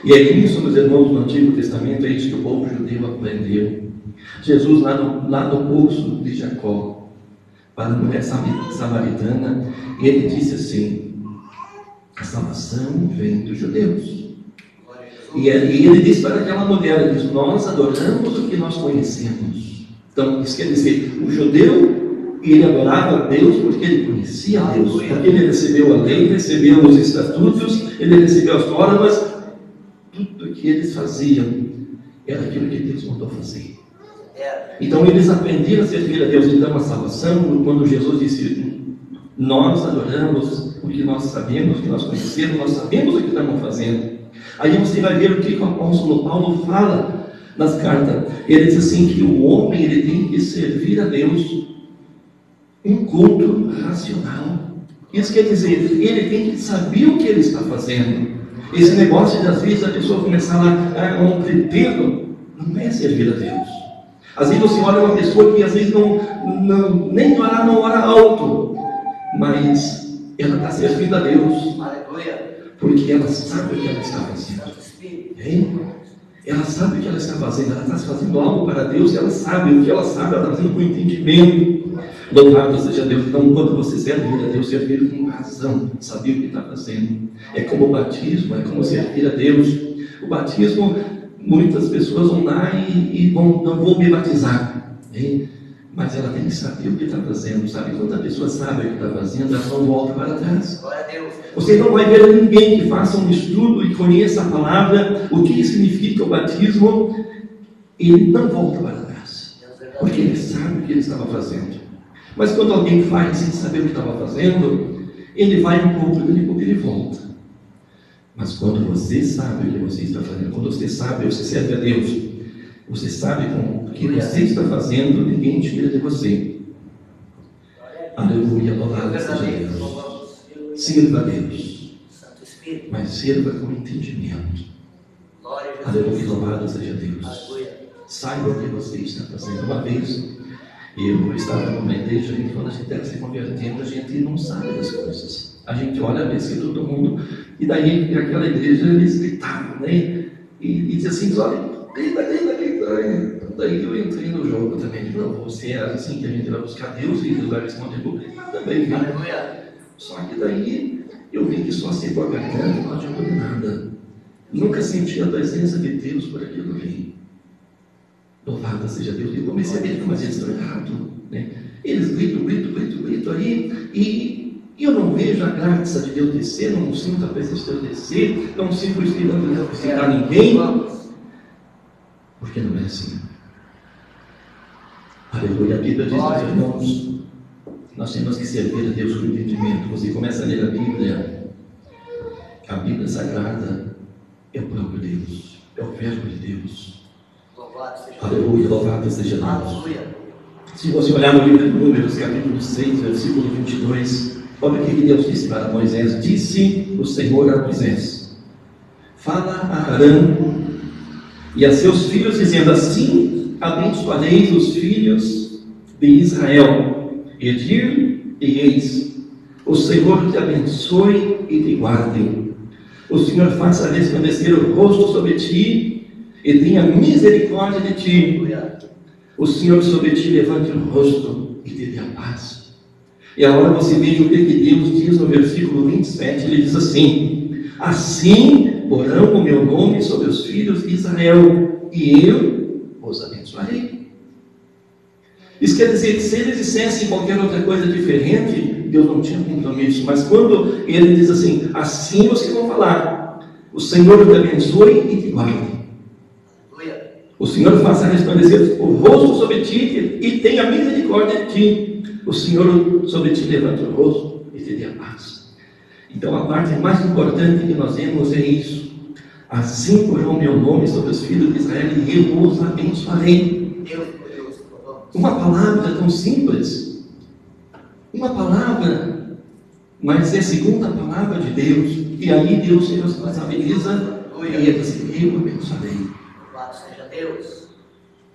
E é isso, meus irmãos, no Antigo Testamento, é isso que o povo judeu aprendeu. Jesus, lá no poço de Jacó, para a mulher samaritana, ele disse assim: a salvação vem dos judeus. E ele disse para aquela mulher, ele disse, nós adoramos o que nós conhecemos. Então, isso quer dizer, o judeu, ele adorava a Deus porque ele conhecia a Deus, porque ele recebeu a lei, recebeu os estatutos, ele recebeu as normas. Tudo o que eles faziam era aquilo que Deus mandou fazer. Então eles aprenderam a servir a Deus. Então a salvação, quando Jesus disse, nós adoramos o que nós sabemos, o que nós conhecemos, nós sabemos o que estamos fazendo. Aí você vai ver o que o apóstolo Paulo fala nas cartas. Ele diz assim, que o homem ele tem que servir a Deus um culto racional. Isso quer dizer, ele tem que saber o que ele está fazendo. Esse negócio de às vezes a pessoa começar lá, um pretendo, não é servir a Deus. Às vezes você olha uma pessoa que às vezes nem orar, não ora alto, mas ela está servindo a Deus. Aleluia. Porque ela sabe o que ela está fazendo. Hein? Ela sabe o que ela está fazendo. Ela está fazendo algo para Deus. Ela sabe o que ela sabe. Ela está fazendo com entendimento. Louvado seja Deus. Então, quando você serve a Deus, servir com razão, saber o que está fazendo. É como o batismo, é como servir a Deus. O batismo, muitas pessoas vão lá e não vão me batizar. Hein? Mas ela tem que saber o que está fazendo. Sabe, quando a pessoa sabe o que está fazendo, ela não volta para trás. Você não vai ver ninguém que faça um estudo e conheça a palavra, o que significa o batismo, e ele não volta para trás. Porque ele sabe o que ele estava fazendo. Mas quando alguém faz sem saber o que estava fazendo, ele vai um pouco, ele volta. Mas quando você sabe o que você está fazendo, quando você sabe, você serve a Deus, você sabe com o que você está fazendo, ninguém tira de você. Aleluia, louvado seja Deus. Sirva a Deus, Santo Espírito. mas sirva com entendimento. Glória a Jesus. Aleluia, louvado seja Deus. Aleluia. Saiba o que você está fazendo. Uma vez, eu estava numa igreja e quando a gente está se convertendo, a gente não sabe das coisas. A gente olha, vê se todo mundo, e daí aquela igreja eles gritavam, né? E dizia assim, olha, grita. Daí eu entrei no jogo também. Não, você é assim que a gente vai buscar Deus e Deus vai responder por gritar também. Viu? Aleluia. Só que daí eu vi que só secou a garganta não adiantou de nada. Nunca senti a presença de Deus por aquilo ali. Louvado seja Deus. Eu comecei a ver como eles estão errados, né? Eles gritam aí, e eu não vejo a graça de Deus descer, não sinto a presença de Deus descer, não sinto o Espírito de Deus visitar ninguém, porque não é assim. Aleluia. A Bíblia diz, meus irmãos, nós temos que servir a Deus com entendimento. Você começa a ler a Bíblia Sagrada é o próprio Deus, é o Verbo de Deus. Louvado seja Deus. Aleluia, louvado seja Deus. Aleluia. Se você olhar no livro de Números, capítulo 6, versículo 22, olha o que Deus disse para Moisés. Disse o Senhor a Moisés: fala a Arão e a seus filhos, dizendo: assim abençoareis os filhos de Israel. E dir e eis: o Senhor te abençoe e te guarde. O Senhor faça resplandecer o rosto sobre ti e tenha misericórdia de ti. Aleluia. O Senhor sobre ti levante o rosto e te dê a paz. E agora você veja o que Deus diz no versículo 27. Ele diz assim: assim porão o meu nome sobre os filhos de Israel, e eu os abençoarei. Isso quer dizer que se eles dissessem qualquer outra coisa diferente, Deus não tinha compromisso. Mas quando ele diz assim: assim vocês vão falar, o Senhor te abençoe e te guarde. O Senhor faça resplandecer o rosto sobre ti e tenha misericórdia de ti. O Senhor sobre ti levante o rosto e te dê a paz. Então a parte mais importante que nós vemos é isso: assim porão o meu nome sobre os filhos de Israel e eu os abençoarei. Uma palavra tão simples, uma palavra, mas é a segunda palavra de Deus, e aí Deus se responsabiliza e ele diz: eu abençoarei. Louvado seja Deus.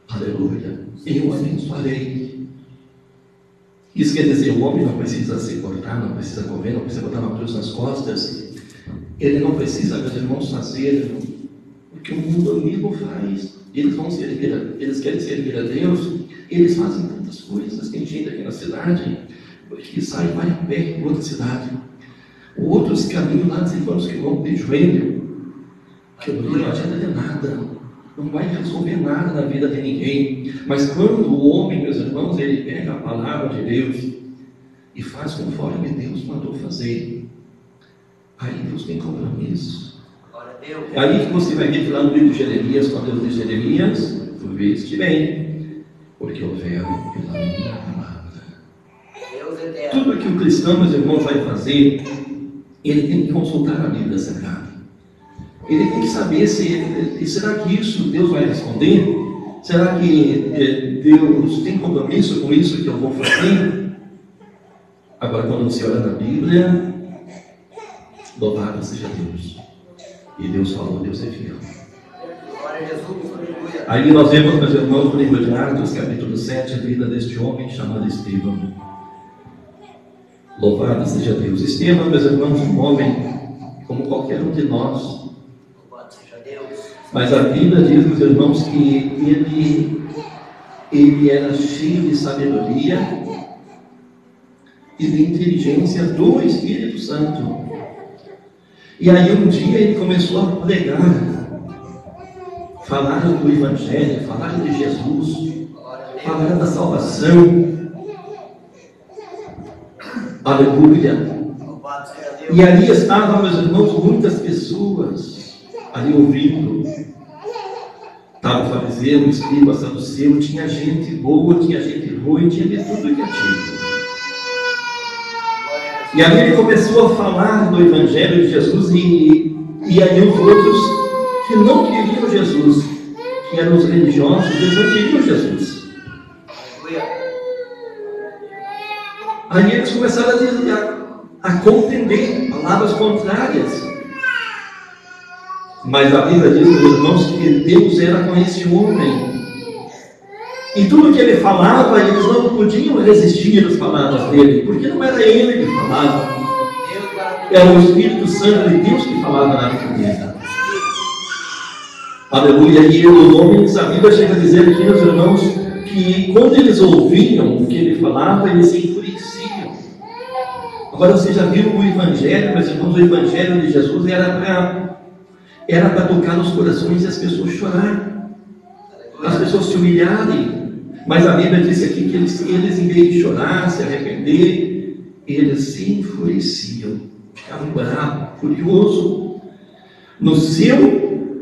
Aleluia. Eu abençoarei. Isso quer dizer, o homem não precisa se cortar, não precisa comer, não precisa botar uma cruz nas costas. Ele não precisa, meus irmãos, fazer o que o mundo amigo faz. Eles querem servir a Deus. Eles fazem tantas coisas. Tem gente aqui na cidade que sai e vai a pé em outra cidade. Outros caminham lá de quantos quilômetros de joelho. Que não adianta de nada. Não vai resolver nada na vida de ninguém. Mas quando o homem, meus irmãos, ele pega a palavra de Deus e faz conforme Deus mandou fazer, aí Deus tem compromisso. É aí que você vai ver lá no livro de Jeremias, quando Deus diz: Jeremias, tu viste bem, porque houveram pela minha palavra. Tudo que o cristão, meus irmãos, vai fazer, ele tem que consultar a Bíblia Sagrada. Ele tem que saber será que isso Deus vai responder? Será que Deus tem compromisso com isso que eu vou fazer? Agora, quando você olha na Bíblia, louvado seja Deus. E Deus falou, Deus é fiel. Aí nós vemos, meus irmãos, no livro de Atos, capítulo 7, a vida deste homem chamado Estevão. Louvado seja Deus. Estevão, meus irmãos, um homem como qualquer um de nós. Mas a Bíblia diz, meus irmãos, que ele era cheio de sabedoria e de inteligência do Espírito Santo. E aí um dia ele começou a pregar, falar do Evangelho, falar de Jesus, falar da salvação. Aleluia. E ali estavam, meus irmãos, muitas pessoas ali ouvindo. Estava o fariseu, o escriba, o saduceu, tinha gente boa, tinha gente ruim, tinha de tudo que é tipo. E ali ele começou a falar do Evangelho de Jesus e aí os outros que não queriam Jesus, que eram os religiosos, eles não queriam Jesus. Aí eles começaram a contender palavras contrárias. Mas a Bíblia diz, meus irmãos, que Deus era com esse homem. E tudo que ele falava, eles não podiam resistir às palavras dele, porque não era ele que falava. Era o Espírito Santo de Deus que falava na vida dele. Aleluia. E os homens, a Bíblia chega a dizer aqui, meus irmãos, que quando eles ouviam o que ele falava, eles se enfureciam. Agora você já viu o Evangelho, meus irmãos, o Evangelho de Jesus era para tocar nos corações e as pessoas chorarem, as pessoas se humilharem. Mas a Bíblia disse aqui que eles em vez de chorar, se arrepender, eles se enfureciam, ficavam bravos, furiosos no seu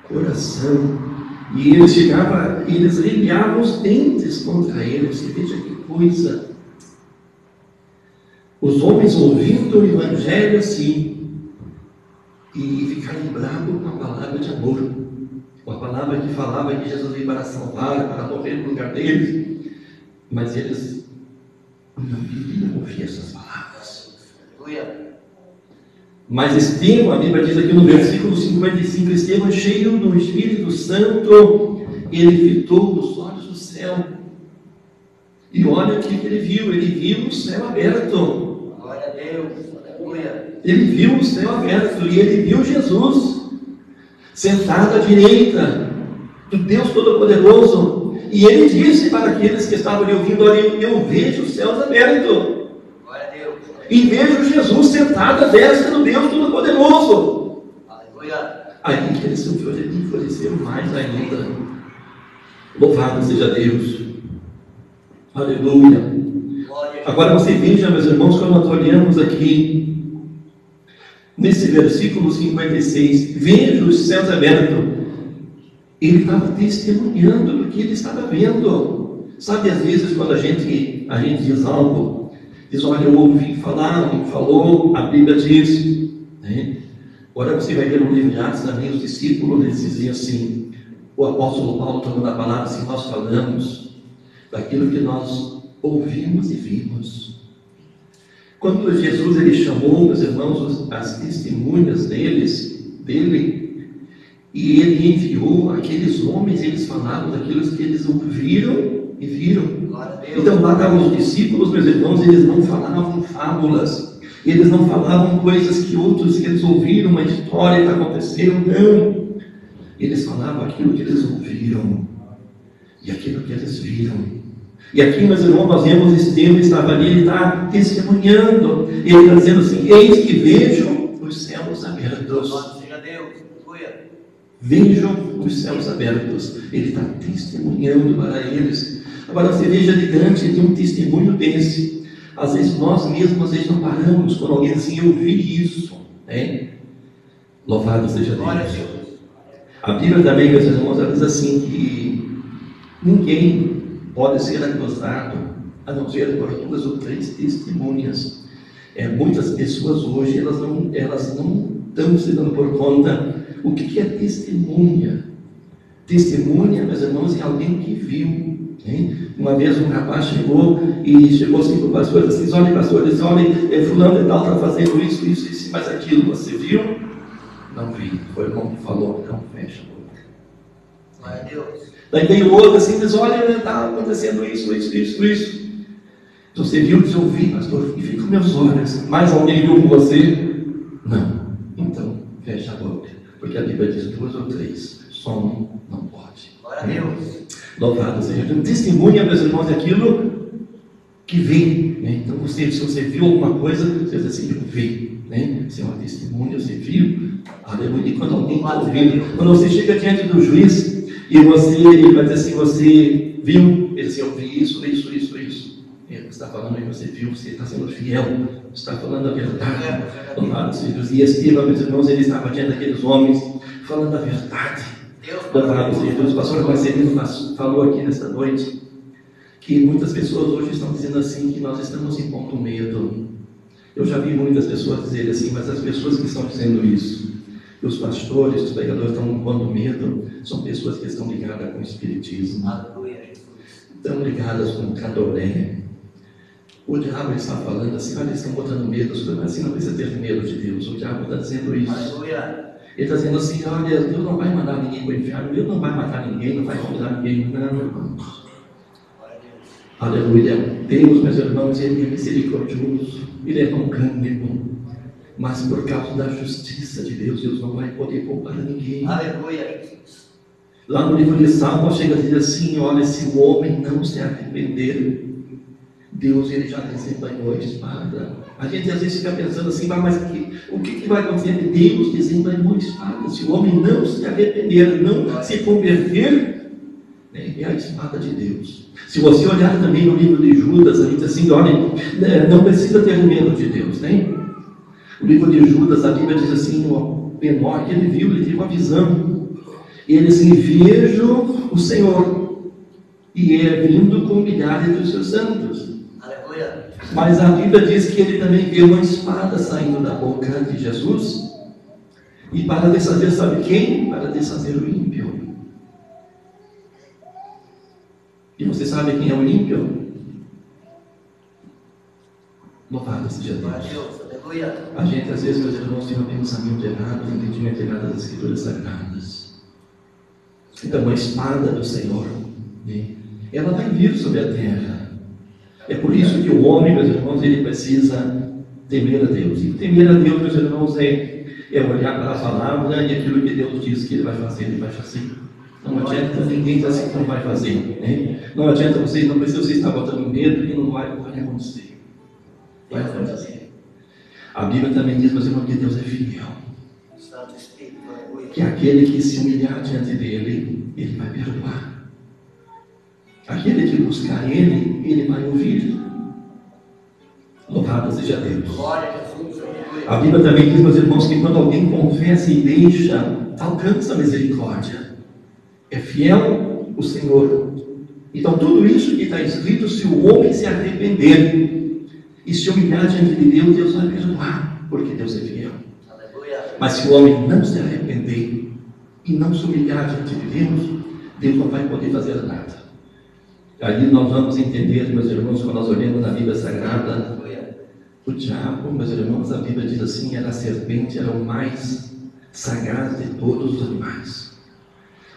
coração. E eles rengavam os dentes contra eles. E veja que coisa. Os homens ouvindo o Evangelho assim, e ficarem bravos com a palavra de amor, com a palavra que falava que Jesus veio para salvar, para morrer no lugar deles, mas eles não queriam ouvir essas palavras. Mas Estevão, a Bíblia diz aqui no versículo 55, Estevão, cheio do Espírito Santo, ele fitou os olhos do céu, e olha o que ele viu o céu aberto. Glória a Deus, aleluia. Ele viu o céu aberto e ele viu Jesus sentado à direita do Deus Todo-Poderoso. E ele disse para aqueles que estavam ali ouvindo: olha, eu vejo os céus abertos. Glória a Deus. E vejo Jesus sentado à destra do Deus Todo-Poderoso. Aleluia. Aí que eles se enfureceram mais ainda. Louvado seja Deus. Aleluia. Agora você veja, meus irmãos, quando nós olhamos aqui nesse versículo 56, veja os céus abertos. Ele estava testemunhando do que ele estava vendo. Sabe, às vezes quando a gente diz algo, diz: olha, eu ouvi falar, me falou, a Bíblia diz, né? Agora você vai ver no livro de Atos também, os discípulos, eles diziam assim, o apóstolo Paulo tomando a palavra assim: nós falamos daquilo que nós ouvimos e vimos. Quando Jesus ele chamou, meus irmãos, as testemunhas dele, e ele enviou aqueles homens, eles falavam daquilo que eles ouviram e viram. Então lá estavam os discípulos, meus irmãos, eles não falavam fábulas, eles não falavam coisas que outros que eles ouviram, uma história que aconteceu, não. Eles falavam aquilo que eles ouviram e aquilo que eles viram. E aqui, meus irmãos, nós vemos Estevão estava ali, ele está testemunhando, ele está dizendo assim: eis que vejo os céus abertos. Vejam os céus abertos. Ele está testemunhando para eles. Agora você veja, diante de um testemunho desse, às vezes nós mesmos não paramos quando alguém diz assim: eu vi isso, né? Louvado seja Deus. A Bíblia também, meus irmãos, ela diz assim que ninguém pode ser acusado a não ser por 2 ou 3 testemunhas. Muitas pessoas hoje elas não estão se dando por conta o que é testemunha. Testemunha, meus irmãos, é alguém que viu, né? Uma vez um rapaz chegou assim para o pastor e disse assim: olha, pastor, disse: olha, fulano e tal está fazendo isso, mas aquilo você viu? Não vi. Foi o irmão que falou: não, fecha a boca. Glória a Deus. Daí veio outro assim, diz: olha, está acontecendo isso. Então, você viu? Diz: eu vi, pastor, e fica com meus olhos. Mais alguém viu com você? Não. Então, fecha a boca. Porque a Bíblia diz 2 ou 3, só um não pode. Glória a Deus. Louvado seja Deus. Testemunha, meus irmãos, é aquilo que vê, né? Então, se você viu alguma coisa, você diz assim: eu vi, né? Isso é uma testemunha, você viu. Aleluia. E quando alguém está ouvindo, quando você chega diante do juiz, e ele vai dizer assim: você viu? Ele diz assim: eu vi isso. Ele está falando aí, você viu, você está sendo fiel, está falando a verdade. Louvado seja Deus. E Estevão, meus irmãos, ele estava diante daqueles homens, falando a verdade. Louvado seja Deus. O pastor Marcelino falou aqui nesta noite, que muitas pessoas hoje estão dizendo assim, que nós estamos impondo medo. Eu já vi muitas pessoas dizerem assim, mas as pessoas que estão dizendo isso, os pastores, os pregadores estão impondo medo, são pessoas que estão ligadas com o espiritismo, estão ligadas com o candomblé. O diabo está falando assim, olha, eles estão botando medo sobre nós, assim, não precisa ter medo de Deus. O diabo está dizendo isso. Aleluia. Ele está dizendo assim, olha, Deus não vai mandar ninguém para o inferno, Deus não vai matar ninguém, não vai condenar ninguém. Não, irmãos. Aleluia. Deus, meus irmãos, Ele é misericordioso, Ele é longânimo. Mas por causa da justiça de Deus, Deus não vai poder poupar ninguém. Aleluia. Lá no livro de Salmos chega a dizer assim, olha, se o homem não se arrepender, Deus ele já desembanhou a espada. A gente às vezes fica pensando assim, mas o que vai acontecer? Deus desembanhou a espada. Se o homem não se arrepender, não se converter, né, é a espada de Deus. Se você olhar também no livro de Judas, a gente diz assim, olha, não precisa ter medo de Deus, né? O livro de Judas, a Bíblia diz assim, o menor que ele viu, ele teve uma visão. Ele assim, vejo o Senhor, e é vindo com milhares dos seus santos. Aleluia. Mas a Bíblia diz que ele também vê uma espada saindo da boca de Jesus, e para desfazer, sabe quem? Para desfazer o ímpio. E você sabe quem é o ímpio? Louvado seja Glória a Deus. Deus. Aleluia. A gente às vezes, meus irmãos, tem um pensamento errado, um entendimento errado das Escrituras Sagradas. Então a espada do Senhor, né, ela vai vir sobre a terra. É por isso que o homem, meus irmãos, ele precisa temer a Deus. E temer a Deus, meus irmãos, é olhar para a palavra e aquilo que Deus diz que ele vai fazer, ele vai fazer. Não adianta ninguém dizer assim que não vai fazer, né? Não adianta você, não precisa você estar botando medo que não vai acontecer. Vai acontecer. A Bíblia também diz, meus irmãos, que Deus é fiel. Santo Espírito. Aleluia. Que aquele que se humilhar diante dele, ele vai perdoar. Aquele que buscar ele vai ouvir. Louvado seja Deus. Glória a Jesus. Aleluia. A Bíblia também diz, meus irmãos, que quando alguém confessa e deixa, alcança a misericórdia. É fiel o Senhor. Então tudo isso que está escrito, se o homem se arrepender e se humilhar diante de Deus, Deus vai perdoar, porque Deus é fiel. Aleluia. Mas se o homem não se arrepender e não se humilhar diante de Deus, Deus não vai poder fazer nada. Ali nós vamos entender, meus irmãos, quando nós olhamos na Bíblia Sagrada, Aleluia. o diabo, meus irmãos, a Bíblia diz assim, era a serpente, era o mais sagaz de todos os animais.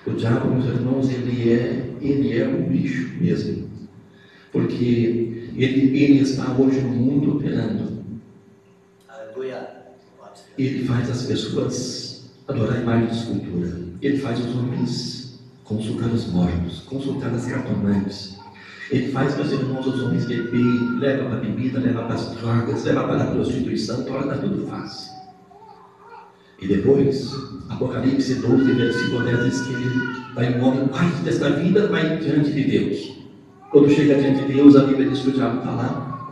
O diabo, meus irmãos, ele é um bicho mesmo, porque ele está hoje no mundo operando. Aleluia. Ele faz as pessoas adorar a imagem de escultura. Ele faz os homens consultar os mortos, consultar as cartomantes. Ele faz, meus irmãos, os homens beber, leva para a bebida, leva para as drogas, leva para a prostituição, torna tudo fácil. E depois, Apocalipse 12, versículo 10 diz que vai um homem parte desta vida, vai diante de Deus. Quando chega diante de Deus, a Bíblia diz que o diabo está lá.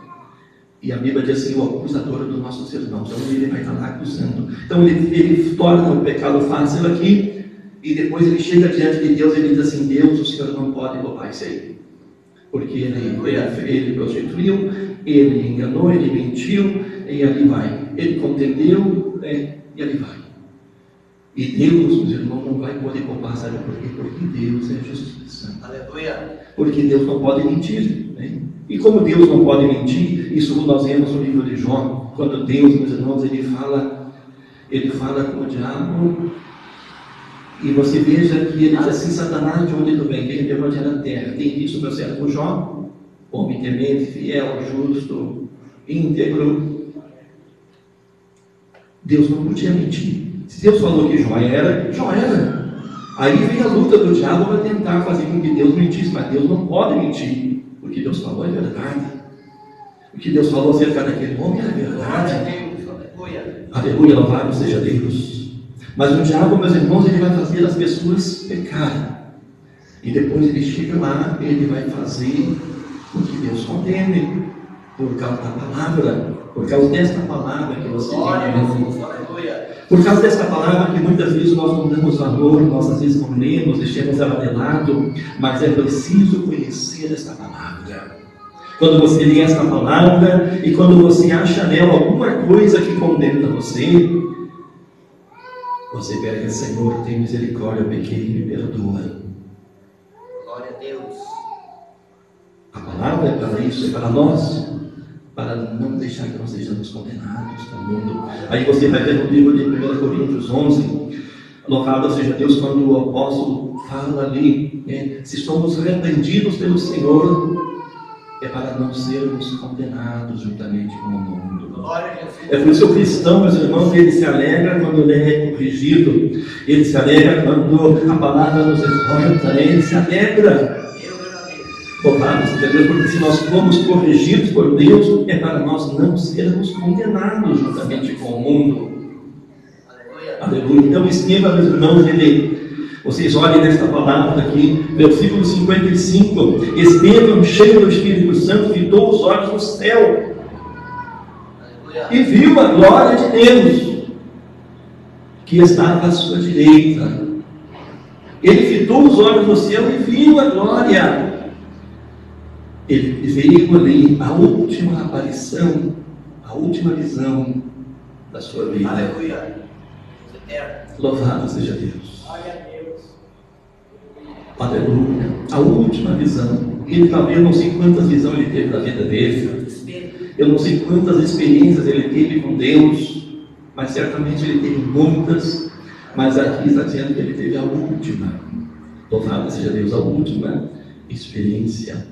E a Bíblia diz assim, o acusador dos nossos irmãos. Então ele vai estar lá acusando. Então ele torna o pecado fácil aqui. E depois ele chega diante de Deus e ele diz assim, Deus, o Senhor não pode roubar isso aí. Porque ele prostituiu, ele enganou, ele mentiu, e ali vai. Ele contendeu, e ali vai. E Deus, meus irmãos, não vai poder poupar, sabe por quê? Porque Deus é justiça. Aleluia. Porque Deus não pode mentir, né? E como Deus não pode mentir, isso nós vemos no livro de Jó, quando Deus, meus irmãos, ele fala com o diabo, e você veja que ele diz assim, Satanás, de onde tu vem? Quem te onde na terra? Tem visto meu servo Jó, homem temente, fiel, justo, íntegro. Deus não podia mentir. Se Deus falou que Jó era, Jó era. Aí vem a luta do diabo para tentar fazer com que Deus mentisse, mas Deus não pode mentir. O que Deus falou é verdade. O que Deus falou acerca daquele homem é Glória a verdade. Deus. Aleluia. Aleluia, louvado seja Deus. Mas o diabo, meus irmãos, ele vai fazer as pessoas pecarem. E depois ele chega lá, ele vai fazer o que Deus condene, por causa da palavra, por causa desta palavra que você Glória a tem. Jesus. Aleluia. Por causa desta palavra que muitas vezes nós não damos valor, nós às vezes não lemos, deixamos ela de lado, mas é preciso conhecer esta palavra. Quando você lê esta palavra e quando você acha nela alguma coisa que condena você pede, Senhor, tem misericórdia, eu pequei e me perdoa. Glória a Deus. A palavra é para isso, é para nós. para não deixar que nós sejamos condenados no mundo. Aí você vai ver no livro de 1 Coríntios 11, louvado seja Deus, quando o apóstolo fala ali, se somos repreendidos pelo Senhor, é para não sermos condenados juntamente com o mundo. Glória a Jesus. É por isso que o cristão, meus irmãos, ele se alegra quando ele é corrigido, ele se alegra quando a palavra nos exorta, ele se alegra. Louvado seja Deus, porque se nós formos corrigidos por Deus, é para nós não sermos condenados juntamente com o mundo. Aleluia. Então, Estevão, meus irmãos, vocês olhem nesta palavra aqui, versículo 55. Estevão, cheio do Espírito Santo, fitou os olhos no céu e viu a glória de Deus que estava à sua direita. Ele fitou os olhos no céu e viu a glória. Ele veio ali a última aparição, a última visão da sua vida. Aleluia. Louvado seja Deus. Aleluia. A última visão. Ele talvez, eu não sei quantas visões ele teve na vida dele. Eu não sei quantas experiências ele teve com Deus, mas certamente ele teve muitas. Mas aqui está dizendo que ele teve a última. Louvado seja Deus, a última experiência.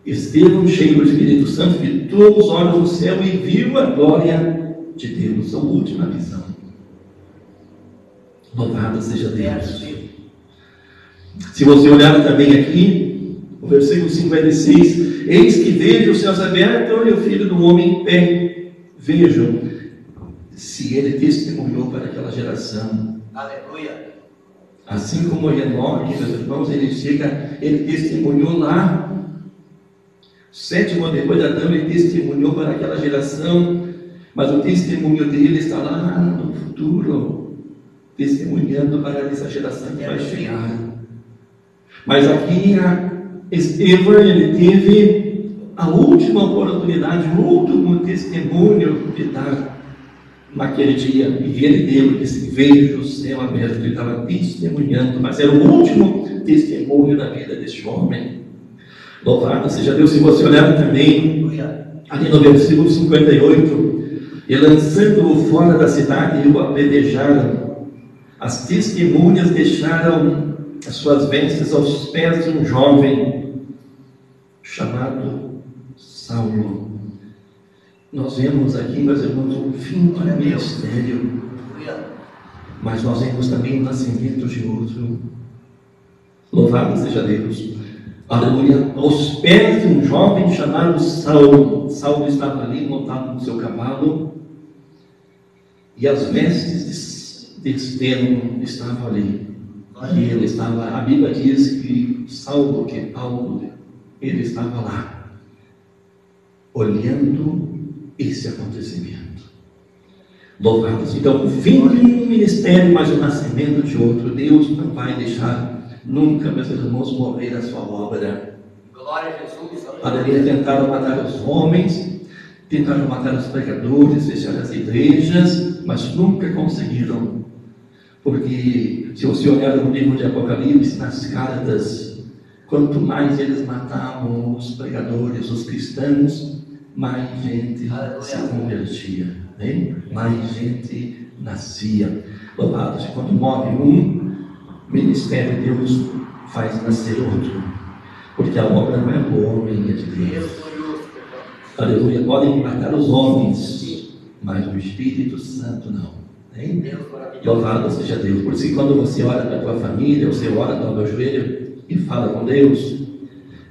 Estevão, cheio do Espírito Santo, fitou os olhos no céu e viu a glória de Deus, a última visão. Louvado seja Deus. Se você olhar também aqui, o versículo 56, eis que vejo os céus abertos e o Filho do Homem em pé. Vejam se ele testemunhou para aquela geração. Aleluia. Assim como Enoque, meus irmãos, ele testemunhou lá. 7 anos depois de Adão, ele testemunhou para aquela geração, mas o testemunho dele está lá no futuro, testemunhando para essa geração que vai chegar. Mas aqui Estevão, ele teve a última oportunidade, o último testemunho de dar naquele dia, e ele deu esse vejo o céu aberto. Ele estava testemunhando, mas era o último testemunho da vida deste homem. Louvado seja Deus. Se você olhar também ali no versículo 58, e lançando-o fora da cidade, o apedrejaram. As testemunhas deixaram as suas vestes aos pés de um jovem chamado Saulo. Nós vemos aqui, meus irmãos, o fim do ministério, mas nós vemos também o nascimento de outro. Louvado seja Deus. Aleluia. Aos pés de um jovem chamado Saulo. Saulo estava ali montado no seu cavalo, e as vestes de Estevão estavam ali. E ele estava, a Bíblia diz que Saulo, que Paulo, ele estava lá, olhando esse acontecimento. Louvados. Então, o fim de um ministério, mas o nascimento de outro. Deus não vai deixar nunca, meus irmãos, morrer a sua obra. Glória a Jesus. Aleluia. Tentaram matar os homens, tentaram matar os pregadores, fechar as igrejas, mas nunca conseguiram. Porque, se você olhar no livro de Apocalipse, nas cartas, quanto mais eles matavam os pregadores, os cristãos, mais gente se convertia, né? Mais gente nascia. Louvado seja, quando morre um ministério, Deus faz nascer outro, porque a obra não é do homem, é de Deus. Aleluia. Podem matar os homens, mas o Espírito Santo não. Louvado seja Deus. Por isso, quando você ora para a tua família, você ora para o teu joelho e fala com Deus,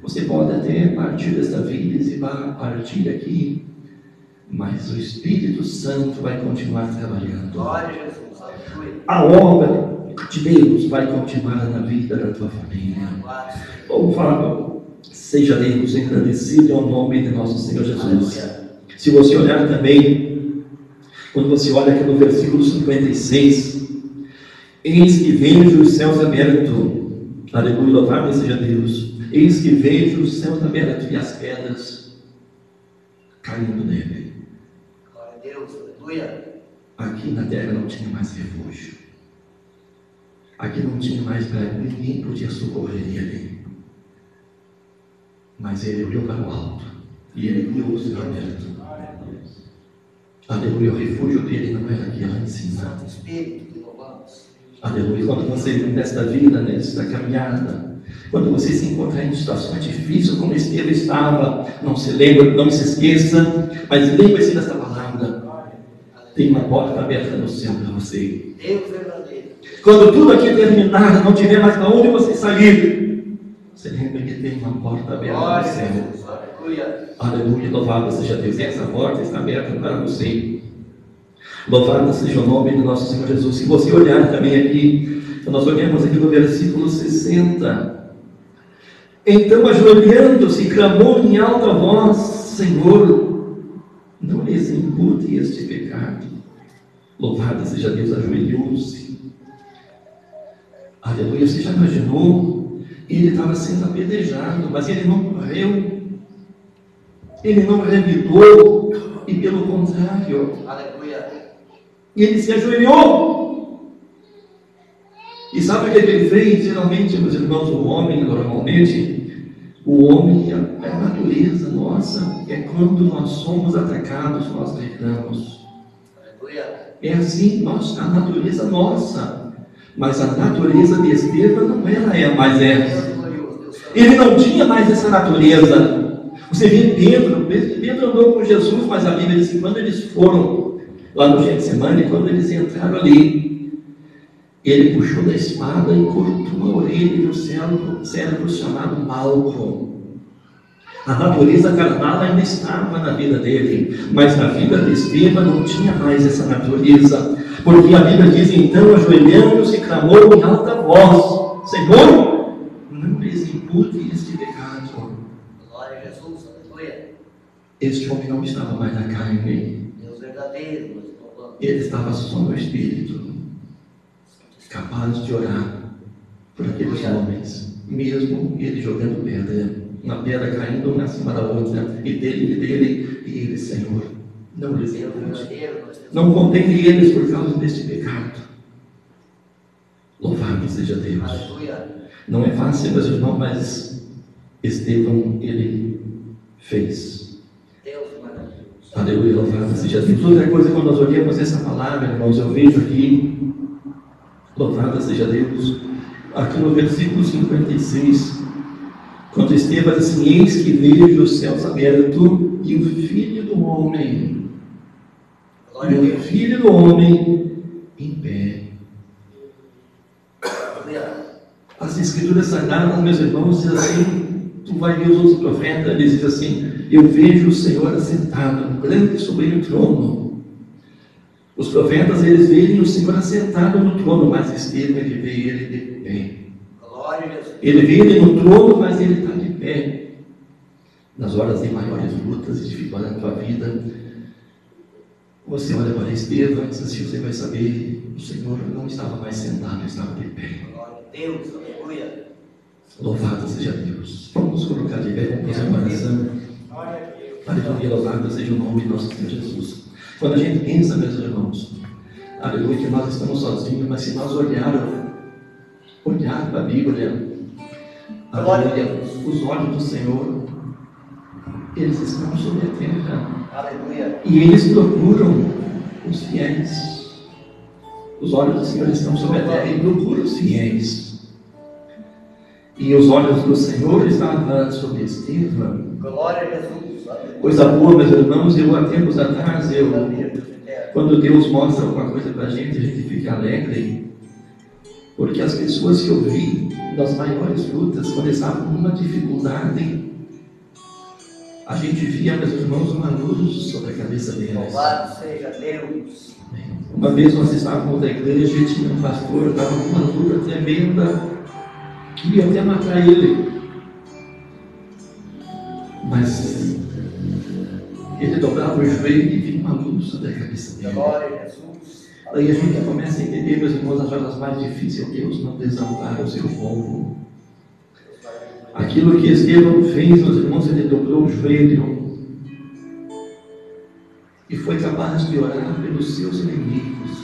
você pode até partir desta vida e vai partir aqui, mas o Espírito Santo vai continuar trabalhando. Glória a Jesus. A obra de Deus vai continuar na vida da tua família. Louvado seja Deus, engrandecido é o nome de nosso Senhor Jesus. Se você olhar também, quando você olha aqui no versículo 56, eis que vejo os céus abertos. Aleluia, louvado seja Deus. Eis que vejo os céus abertos e as pedras caindo nele. Glória a Deus. Aleluia. Aqui na terra não tinha mais refúgio. Aqui não tinha mais para ninguém podia socorrer ele. Mas ele olhou para o alto, E ele viu o céu aberto. Aleluia, o refúgio dele não era aqui lá em cima. Santo Espírito, te louvamos. Aleluia, quando você nesta vida, nesta caminhada, quando você se encontrar em situações difíceis, como Estevão estava, não se lembre, não se esqueça, mas lembre-se desta palavra. Tem uma porta aberta no céu para você. Deus verdadeiro. Quando tudo aqui terminar, não tiver mais para onde você sair, você lembra que tem uma porta aberta Glória no a céu. Deus. Aleluia. Aleluia, louvado seja Deus. E essa porta está aberta para você. Louvado seja o nome do nosso Senhor Jesus. Se você olhar também aqui, nós olhamos aqui no versículo 60. Então, ajoelhando-se, clamou em alta voz: Senhor, não lhes impute este pecado. Louvado seja Deus, ajoelhou-se. Aleluia, você já imaginou? Ele estava sendo apedrejado, mas ele não morreu. Ele não revidou, e pelo contrário, Aleluia. ele se ajoelhou. E sabe o que ele fez? Geralmente, meus irmãos, o homem, normalmente, o homem é a natureza nossa, é quando nós somos atacados, nós gritamos. Aleluia. É assim, a natureza nossa. Mas a natureza de Estevão não era mais essa. Deus glorioso, Deus santo. Ele não tinha mais essa natureza. Você vê Pedro andou com Jesus, mas a Bíblia diz que quando eles foram lá no Getsemane, quando eles entraram ali, ele puxou da espada e cortou a orelha do cérebro chamado Malco. A natureza carnal ainda estava na vida dele, mas na vida de Estevão não tinha mais essa natureza, porque a Bíblia diz: então, ajoelhando-se, clamou em alta voz: Senhor, não lhes impute este pecado. Glória a Jesus. Aleluia. Este homem não estava mais na carne, Deus verdadeiro, nós te louvamos. ele estava só no Espírito, capaz de orar por aqueles homens, mesmo ele jogando pedra, uma pedra caindo uma acima da outra, e dele, e ele: Senhor, não lhes Deus impute, verdadeiro, nós te não condene eles por causa deste pecado. Louvado seja Deus. Aleluia. Não é fácil, meus irmãos, mas Estevão, ele fez. Deus maravilhoso. Aleluia, louvado seja Deus. Outra coisa, quando nós olhamos essa palavra, irmãos, eu vejo aqui, louvado seja Deus, aqui no versículo 56, quando Estevão diz assim: eis que vejo os céus abertos e o Filho do Homem, Glória a Deus. Filho do Homem em pé. Aleluia. As Escrituras Sagradas, meus irmãos, diz assim, tu vai ver os outros profetas, eles dizem assim: eu vejo o Senhor assentado, grande e sublime trono. Os profetas, eles veem o Senhor assentado no trono, mas Estevão, ele vê ele de pé. Glória a Deus. Ele vê ele no trono, mas ele está de pé. Nas horas de maiores lutas e dificuldades da tua vida, você olha para Estevão e diz assim: você vai saber, o Senhor não estava mais sentado, estava de pé. Glória a Deus. Aleluia. Louvado seja Deus. Vamos colocar de pé, vamos fazer uma oração. Aleluia, louvado seja o nome de nosso Senhor Jesus. Quando a gente pensa, meus irmãos, aleluia, que nós estamos sozinhos, mas se nós olhar para a Bíblia, aleluia, os olhos do Senhor, eles estão sobre a terra. Aleluia. E eles procuram os fiéis. Os olhos do Senhor estão sobre a terra e procuram os fiéis. E os olhos do Senhor estavam sobre Estevão. Glória a Jesus. Aleluia. Coisa boa, meus irmãos, há tempos atrás, Verdadeiro, Deus eterno. quando Deus mostra alguma coisa para a gente fica alegre. Porque as pessoas que eu vi nas maiores lutas, quando estavam numa dificuldade, a gente via, meus irmãos, uma luz sobre a cabeça deles. Louvado seja Deus. Uma vez nós estávamos na igreja e tinha um pastor, estava com uma luta tremenda, queria até matar ele. Mas ele dobrava o joelho e vinha uma luz sobre a cabeça dele. Glória a Jesus. Aí a gente começa a entender, meus irmãos, as horas mais difíceis, Deus não desampara o seu povo. Aquilo que Estevão fez, meus irmãos, ele dobrou o joelho e foi capaz de orar pelos seus inimigos.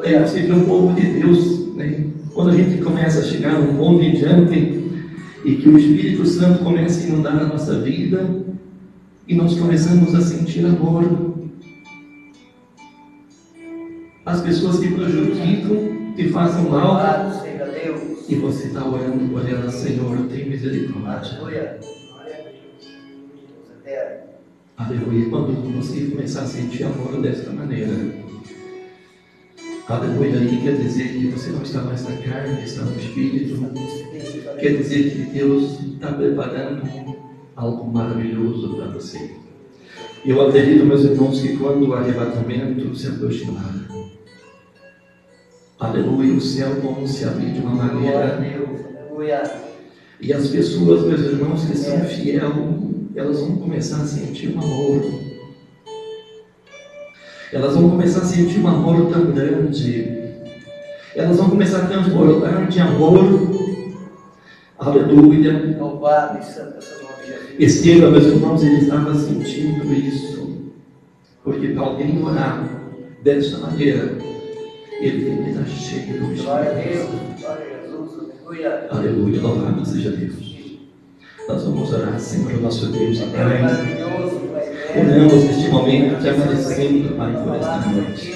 Aí Aleluia. você vê o povo de Deus, né? Quando a gente começa a chegar num ponto em diante, E que o Espírito Santo comece a inundar a nossa vida e nós começamos a sentir amor. As pessoas que prejudicam, que fazem mal, Louvado seja Deus. e você está orando por elas, Senhor, tem misericórdia. Aleluia. Deus eterno. Aleluia. Quando você começar a sentir amor desta maneira, aleluia, aí quer dizer que você não está mais na carne, está no Espírito. Quer dizer que Deus está preparando algo maravilhoso para você. Eu acredito, meus irmãos, que quando o arrebatamento se aproximar, aleluia, o céu vão se abrir de uma Glória a maneira. Deus. Aleluia. E as pessoas, meus irmãos, que são fiéis, elas vão começar a sentir um amor. Elas vão começar a sentir um amor tão grande. Elas vão começar a transbordar de amor. Aleluia. Louvado e santo é o seu nome, Jesus. Estevão, meus irmãos, ele estava sentindo isso. Porque para alguém orar dessa maneira, ele tem que estar cheio do Glória a Deus. Espírito. Glória a Jesus. Aleluia. Aleluia, louvado seja Deus. Nós vamos orar, Senhor, nosso Deus e Deus Pai. maravilhoso, Pai. Oramos neste momento, te agradecendo, Pai, por esta noite.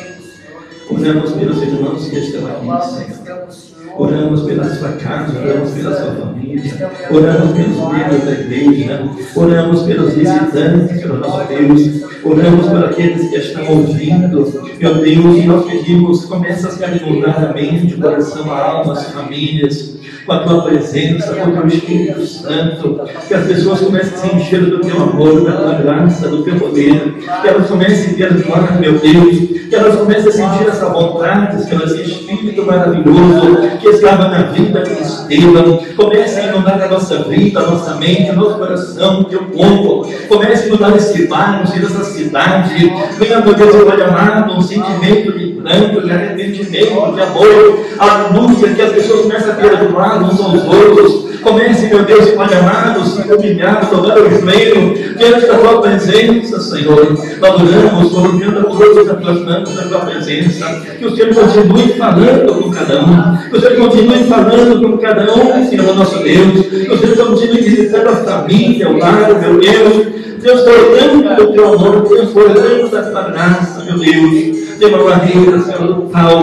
Oramos pelos irmãos que estão aqui, Senhor. Oramos pela sua casa, oramos pela sua família, oramos pelos membros da igreja, oramos pelos visitantes, pelo nosso Deus, oramos por aqueles que estão ouvindo, meu Deus, e nós pedimos, começa a inundar a mente, o coração, a alma, as famílias, com a tua presença, com o teu Espírito Santo, que as pessoas comecem a se encher do teu amor, da tua graça, do teu poder, que elas comecem a perdoar, meu Deus, que elas comecem a sentir essa vontade, Senhor, esse Espírito maravilhoso que estava na vida de Estevão, comece a inundar a nossa vida, a nossa mente, o nosso coração, o teu povo, comece a inundar esse bairro, essa cidade, venha, meu Deus, Pai amado, um sentimento de pranto, de arrependimento, de amor, aleluia, que as pessoas comecem a perdoar uns aos outros. Comece, meu Deus, Pai amado, se humilhar, dobrar o joelho diante da tua presença, Senhor. Adoramos, colocando todos nas tuas mãos, na tua presença. Que o Senhor continue falando com cada um. Que o Senhor continue falando com cada um, Senhor, nosso Deus. Que o Senhor continue visitando a família, o lar, meu Deus. Deus, orando pelo teu amor, Deus, orando da tua graça, meu Deus. De uma maneira, Senhor, tal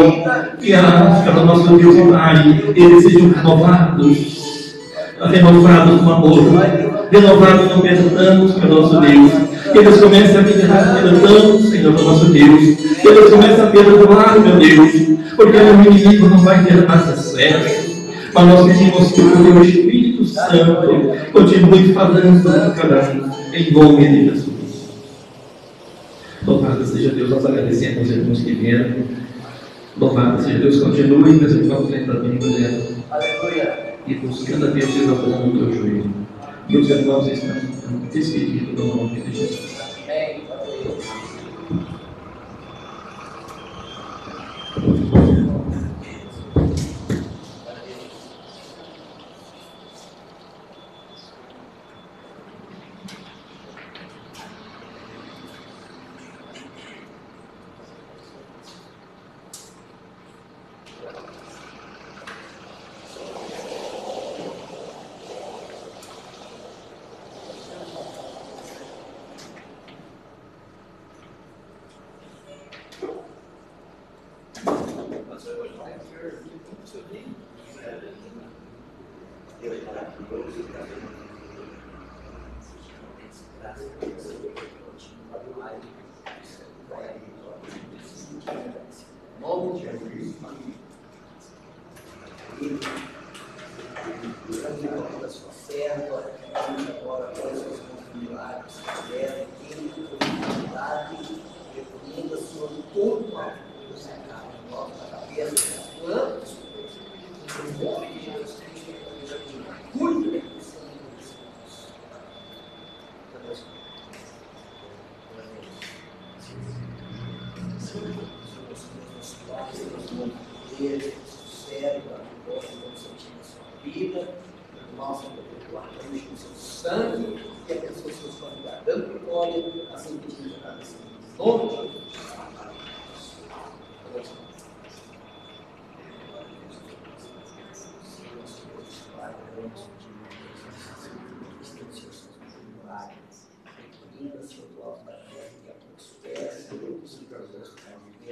que Senhor, nosso Deus e Pai, eles sejam renovados no amor, renovados no perdão, Senhor nosso Deus. Que eles comecem a viver perdão, Senhor nosso Deus. Que eles comecem a perdoar, meu Deus, porque o inimigo não vai ter mais acesso. Mas nós pedimos que o teu Espírito Santo continue falando com cada um, em nome de Jesus. Louvado seja Deus, nós agradecemos os irmãos que vieram. Louvado seja Deus, continue, meus irmãos, lendo a Bíblia. Aleluia. E buscando a Deus e dobrando o teu joelho. E os irmãos estão despedidos no nome de Jesus. Amém. Aleluia.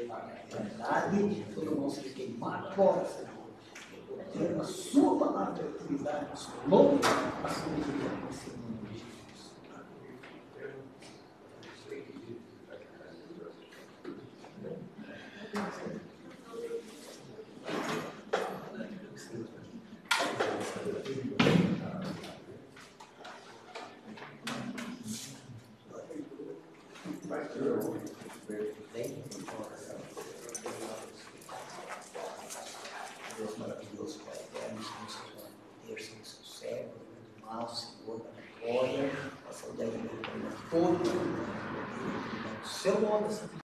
Na verdade, todo mundo se queimar fora, tendo a sua palavra de autoridade, a sua louca, a sua obediência em nome de Jesus. Deus maravilhoso, Pai eterno, Senhor, seja terça no seu céu, do mal, Senhor, da glória, a saúde da vida, todo o seu nome,